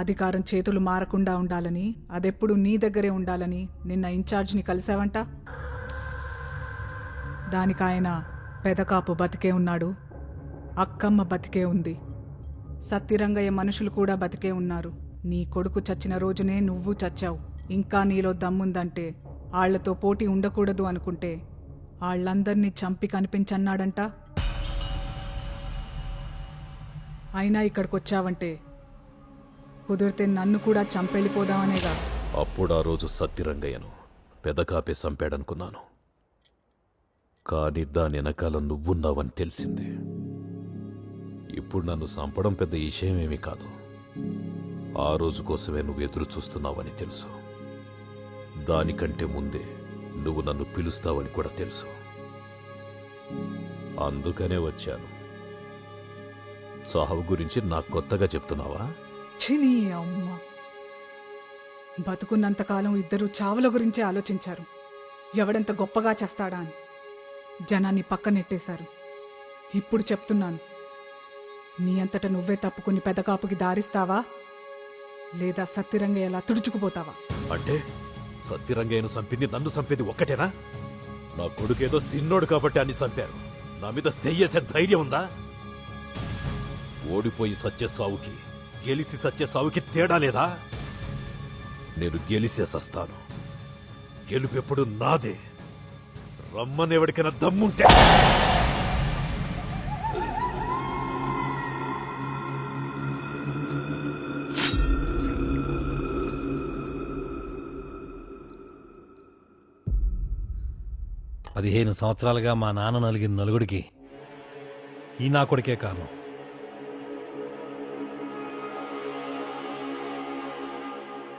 అధికారం చేతులు మారకుండా ఉండాలని, అదెప్పుడు నీ దగ్గరే ఉండాలని నిన్న ఇన్ఛార్జ్ని కలిసావంట. దానికాయన పెదకాపు బతికే ఉన్నాడు, అక్కమ్మ బతికే ఉంది, సత్తిరంగయ్య మనుషులు కూడా బతికే ఉన్నారు. నీ కొడుకు చచ్చిన రోజునే నువ్వు చచ్చావు. ఇంకా నీలో దమ్ముందంటే, ఆళ్లతో పోటీ ఉండకూడదు అనుకుంటే ఆళ్లందర్నీ చంపి కనిపించన్నాడంట. అయినా ఇక్కడికొచ్చావంటే కుదిరితే నన్ను కూడా చంపెళ్ళిపోదామనేగా. అప్పుడు ఆ రోజు సత్యరంగయ్యను పెదకాపే చంపాడనుకున్నాను. కానీ దాని వెనకాల నువ్వున్నావని తెలిసింది. ఇప్పుడు నన్ను చంపడం పెద్ద విషయమేమీ కాదు. ఆ రోజు కోసమే నువ్వు ఎదురు చూస్తున్నావని తెలుసు. దానికంటే ముందే నువ్వు నన్ను పిలుస్తావని కూడా తెలుసు. అందుకనే వచ్చాను. సాహు గురించి నాకు కొత్తగా చెప్తున్నావా? చిని అమ్మ, బతుకున్నంతకాలం ఇద్దరు చావుల గురించే ఆలోచించారు. ఎవడెంత గొప్పగా చేస్తాడా అని జనాన్ని పక్కనెట్టేశారు. ఇప్పుడు చెప్తున్నాను, నీ అంతట నువ్వే తప్పుకుని పెదకాపుకి దారిస్తావా, లేదా సత్తిరంగయ్య ఎలా తుడుచుకుపోతావా? అంటే సత్యరంగయ్యను చంపింది నన్ను చంపేది ఒక్కటేనా? నా కొడుకేదో సిన్నోడు కాబట్టి అన్ని చంపారు. నా మీద చెయ్యేసే ధైర్యం ఉందా? ఓడిపోయి సచ్చే సావుకి, గెలిసి సచ్చే సావుకి తేడా లేదా? నేను గెలిసే సస్తాను. గెలుపెప్పుడు నాదే. రమ్మనేవాడికైనా దమ్ముంటే పదిహేను సంవత్సరాలుగా మా నాన్న నలిగిన నలుగుడికి ఈ నా కొడుకే కారణం.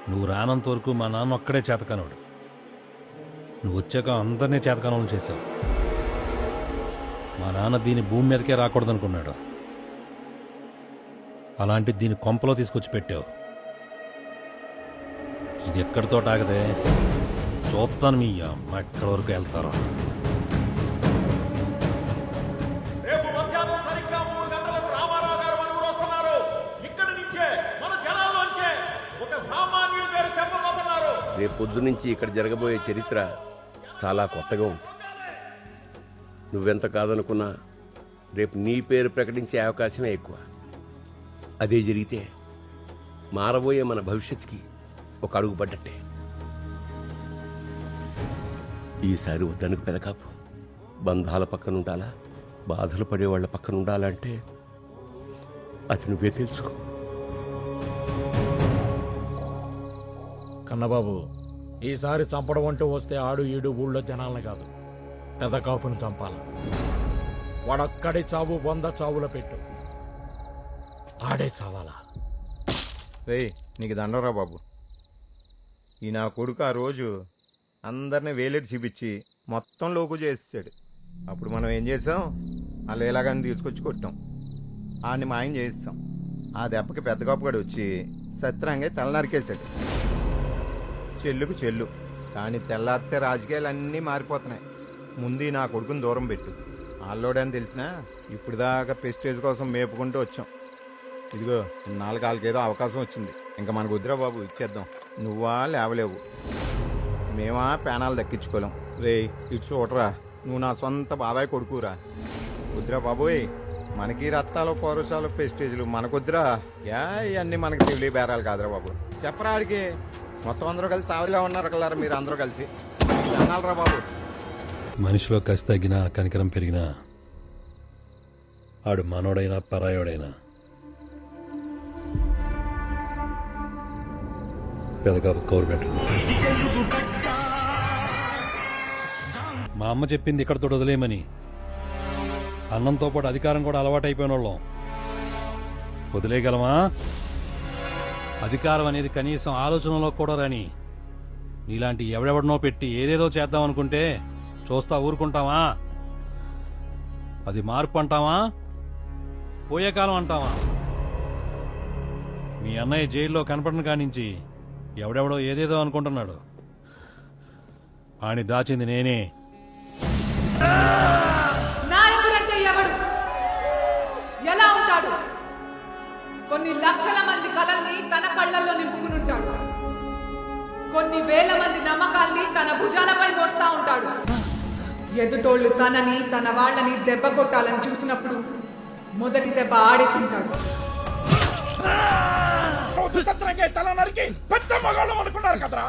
నువ్వు రానంత వరకు మా నాన్న ఒక్కడే చేతకానోడు. నువ్వు వచ్చాక అందరినీ చేతకానం చేశావు. మా నాన్న దీని భూమి మీదకే రాకూడదనుకున్నాడు. అలాంటి దీని కొంపలో తీసుకొచ్చి పెట్టావు. ఇది ఎక్కడితో ఆగదే, చూస్తాను మీ అమ్మ ఎక్కడి వరకు వెళ్తారో. రేపు మధ్యాహ్నం సరిగ్గా 3 గంటలకు రామారావు గారు మన ఊరు వస్తున్నారు. ఇక్కడి నుంచే మన జనాల్లోంచే ఒక సామాన్యుడి పేరు చెప్పబోతున్నారు. రేపు పొద్దు నుంచి ఇక్కడ జరగబోయే చరిత్ర చాలా కొత్తగా ఉంది. నువ్వెంత కాదనుకున్నా రేపు నీ పేరు ప్రకటించే అవకాశమే ఎక్కువ. అదే జరిగితే మారబోయే మన భవిష్యత్తుకి ఒక అడుగు పడ్డట్టే. ఈసారి వద్దనుకు పెదకాపు. బంధాల పక్కన ఉండాలా, బాధలు పడేవాళ్ల పక్కన ఉండాలంటే అది నువ్వే తెలుసుకో. కన్నబాబు, ఈసారి చంపడం అంటూ వస్తే ఆడు ఈడు ఊళ్ళో జనాలని కాదు, పెద్ద కాపును చంపాల. వాడొక్కడి చావు 100 చావుల పెట్టు. ఆడే చావాలా. రే, నీకు దండరా బాబు. ఈ నా కొడుకు ఆ రోజు అందరినీ వేలెట్టి చూపించి మొత్తం లోకు చేసేసాడు. అప్పుడు మనం ఏం చేసాం, వాళ్ళు ఎలాగని తీసుకొచ్చి కొట్టాం. ఆడిని మాయం చేస్తాం. ఆ దెబ్బకి పెద్ద కాపుగాడు వచ్చి సత్యరంగయ్య తల నరికేశాడు. చెల్లుకు చెల్లు. కానీ తెల్లారితే రాజకీయాలు అన్నీ మారిపోతున్నాయి. ముందు నా కొడుకుని దూరం పెట్టు. ఆల్లోడని తెలిసినా ఇప్పుడు దాకా ప్రెస్టేజ్ కోసం మేపుకుంటూ వచ్చాం. ఇదిగో 4 కాళ్ళకేదో అవకాశం వచ్చింది. ఇంకా మనకు వద్దురా బాబు, ఇచ్చేద్దాం. నువ్వా లేవలేవు, మేమా పేనాలు దక్కించుకోలేం. రే ఇటు చూడరా, నువ్వు నా సొంత బాబాయ్ కొడుకురా. వద్దురా బాబోయ్, మనకి రత్తాలు పౌరుషాలు ప్రెస్టేజ్లు మనకొద్దురా. ఇవన్నీ మనకి తెలియ బేరాలు కాదురా బాబు. చెప్పరాడికి మొత్తం అందరూ కలిసి సావిలా ఉన్నారు కలరా మీరు అందరూ కలిసి. అన్నాలరా బాబు. మనిషిలో కసి తగ్గినా, కనికరం పెరిగినా, ఆడు మనోడైనా పరాయోడైనా పెదకాపు కౌరు పెట్టండి. మా అమ్మ చెప్పింది ఇక్కడతో వదిలేయమని. అన్నంతో పాటు అధికారం కూడా అలవాటైపోయిన వాళ్ళం. వదిలేయగలమా? అధికారం అనేది కనీసం ఆలోచనలో కూడా రాని నీలాంటి ఎవడెవడనో పెట్టి ఏదేదో చేద్దాం అనుకుంటే చూస్తా ఊరుకుంటావా? అది మార్పు అంటావా, పోయే కాలం అంటావా? మీ అన్నయ్య జైల్లో కనపడిన కానించి ఎవడెవడో ఏదేదో అనుకుంటున్నాడు. ఆని దాచింది నేనే. నాయకుడంటే ఎవడు, ఎలా ఉంటాడు? కొన్ని లక్షల మంది కలల్ని తన కళ్ళల్లో నింపుకునుంటాడు. కొన్ని వేల మంది నమ్మకాల్ని తన భుజాలపై మోస్తా ఉంటాడు. ఎదుటోళ్లు తనని తన వాళ్ళని దెబ్బ కొట్టాలని చూసినప్పుడు మొదటి దెబ్బ ఆడే తింటాడు. తల నరికి పెద్ద మగాళ్ళం అనుకున్నారు కదరా.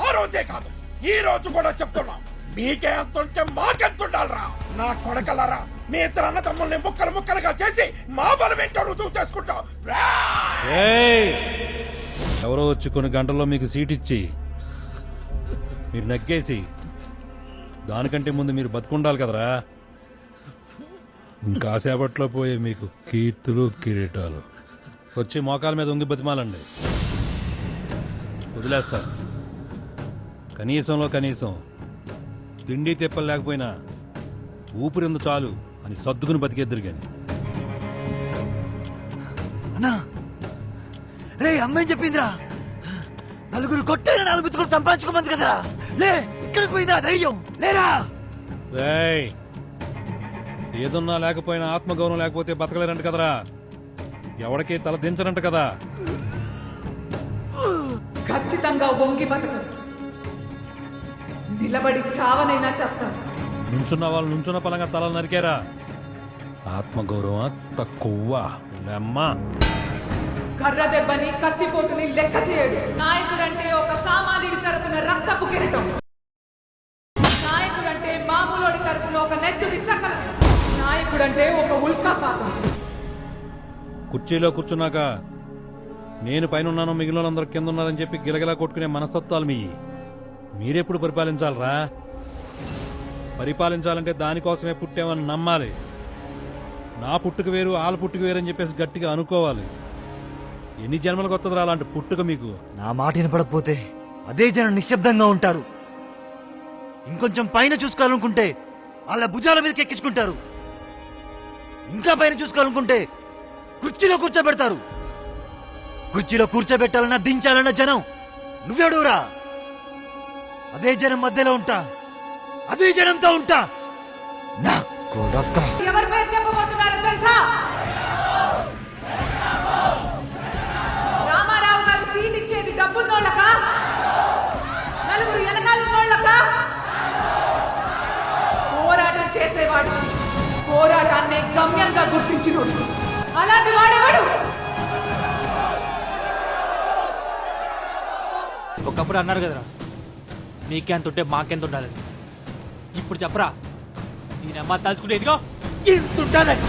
ఆ రోజే కాదు, ఈ రోజు కూడా చెప్తున్నాం, మీకే అంతుంటే మాకెంతుండాలరా. నా కొడకలరా, మీ ఇద్దరు అన్నదమ్ముల్ని ముక్కలు ముక్కలుగా చేసి మా బలం ఏంటో రుజువు చేసుకుంటాం. ఎవరో వచ్చి కొన్ని గంటల్లో మీకు సీట్ ఇచ్చి మీరు నగ్గేసి దానికంటే ముందు మీరు బతుకుండాలి కదరా. ఇంకాసేపట్లో పోయే మీకు కీర్తులు కిరీటాలు వచ్చి మోకాల మీద ఉంగి బతిమాలండి. వదిలేస్తా. కనీసంలో కనీసం తిండి తెప్పలు లేకపోయినా ఊపిరిందు చాలు అని సర్దుకుని బతికేద్దరు గాని. అన్నా రే, అమ్మాయి చెప్పిందిరా, నలుగురు కొట్టేరా 4 బితుకులు సంపాదించుకోమంది కదరా. లే, ఇక్కడికి పోయిందా ధైర్యం లేరా? రేయ్, ఏదున్నా లేకపోయినా ఆత్మగౌరవం లేకపోతే బతకలేరంట కదరా. ఎవడికి తల దించరంట కదా. ఖచ్చితంగా వంగి బతకరు, నిలబడి చావనైనా చేస్తారు. నుంచున్న వాళ్ళు నుంచున్న పలంగా తల నరికారా. ఆత్మగౌరవం తక్కువ లెమ్మా. కర్ర దెబ్బని కత్తిపోటుని లెక్క చేయడు. నాయకుడంటే ఒక సామాన్యుడి తరపున రక్తపు కిరీటం. నాయకుడంటే మామూలుడి తరపున ఒక నెత్తుడి సకలం. నాయకుడంటే ఒక ఉల్కాపాతం. కుర్చీలో కూర్చున్నాక నేను పైన ఉన్నాను, మిగిలిన వాళ్ళందరూ కింద ఉన్నారని చెప్పి గిలగిలా కొట్టుకునే మనస్తత్వాలు మీరెప్పుడు పరిపాలించాలరా? పరిపాలించాలంటే దానికోసమే పుట్టామని నమ్మాలి. నా పుట్టుక వేరు, వాళ్ళ పుట్టుక వేరు అని చెప్పేసి గట్టిగా అనుకోవాలి. ఎన్ని జన్మలకు వస్తుందిరా అలాంటి పుట్టుక మీకు? నా మాట వినపడకపోతే అదే జనం నిశ్శబ్దంగా ఉంటారు. ఇంకొంచెం పైన చూసుకోవాలనుకుంటే వాళ్ళ భుజాల మీదకి ఎక్కించుకుంటారు. ఇంకా పైన చూసుకోవాలనుకుంటే కుర్చీలో కూర్చోబెడతారు. కుర్చీలో కూర్చోబెట్టాలన్నా దించాలన్న జనం నువ్వెడురా? అదే జనం మధ్యలో ఉంటా, అదే జనంతో ఉంటా. నా కొడక ఎవరి పేరు చెప్పబోతున్నారో తెలుసా? రామారావు గారు సీట్ ఇచ్చేది డబ్బున్నోళ్ళకా, నలుగురు వెనకాలన్నోళ్ళకా? పోరాటం చేసేవాడు, పోరాటాన్ని గమ్యంగా గుర్తించినోడు. అలాంటి వాడేవాడు. ఒకప్పుడు అన్నారు కదరా, మీకెంత ఉంటే మాకెంత ఉండాలని. ఇప్పుడు చెప్పరా, నేనమ్మా తలుచుకుంటే ఇదిగో ఇంత ఉండాలని.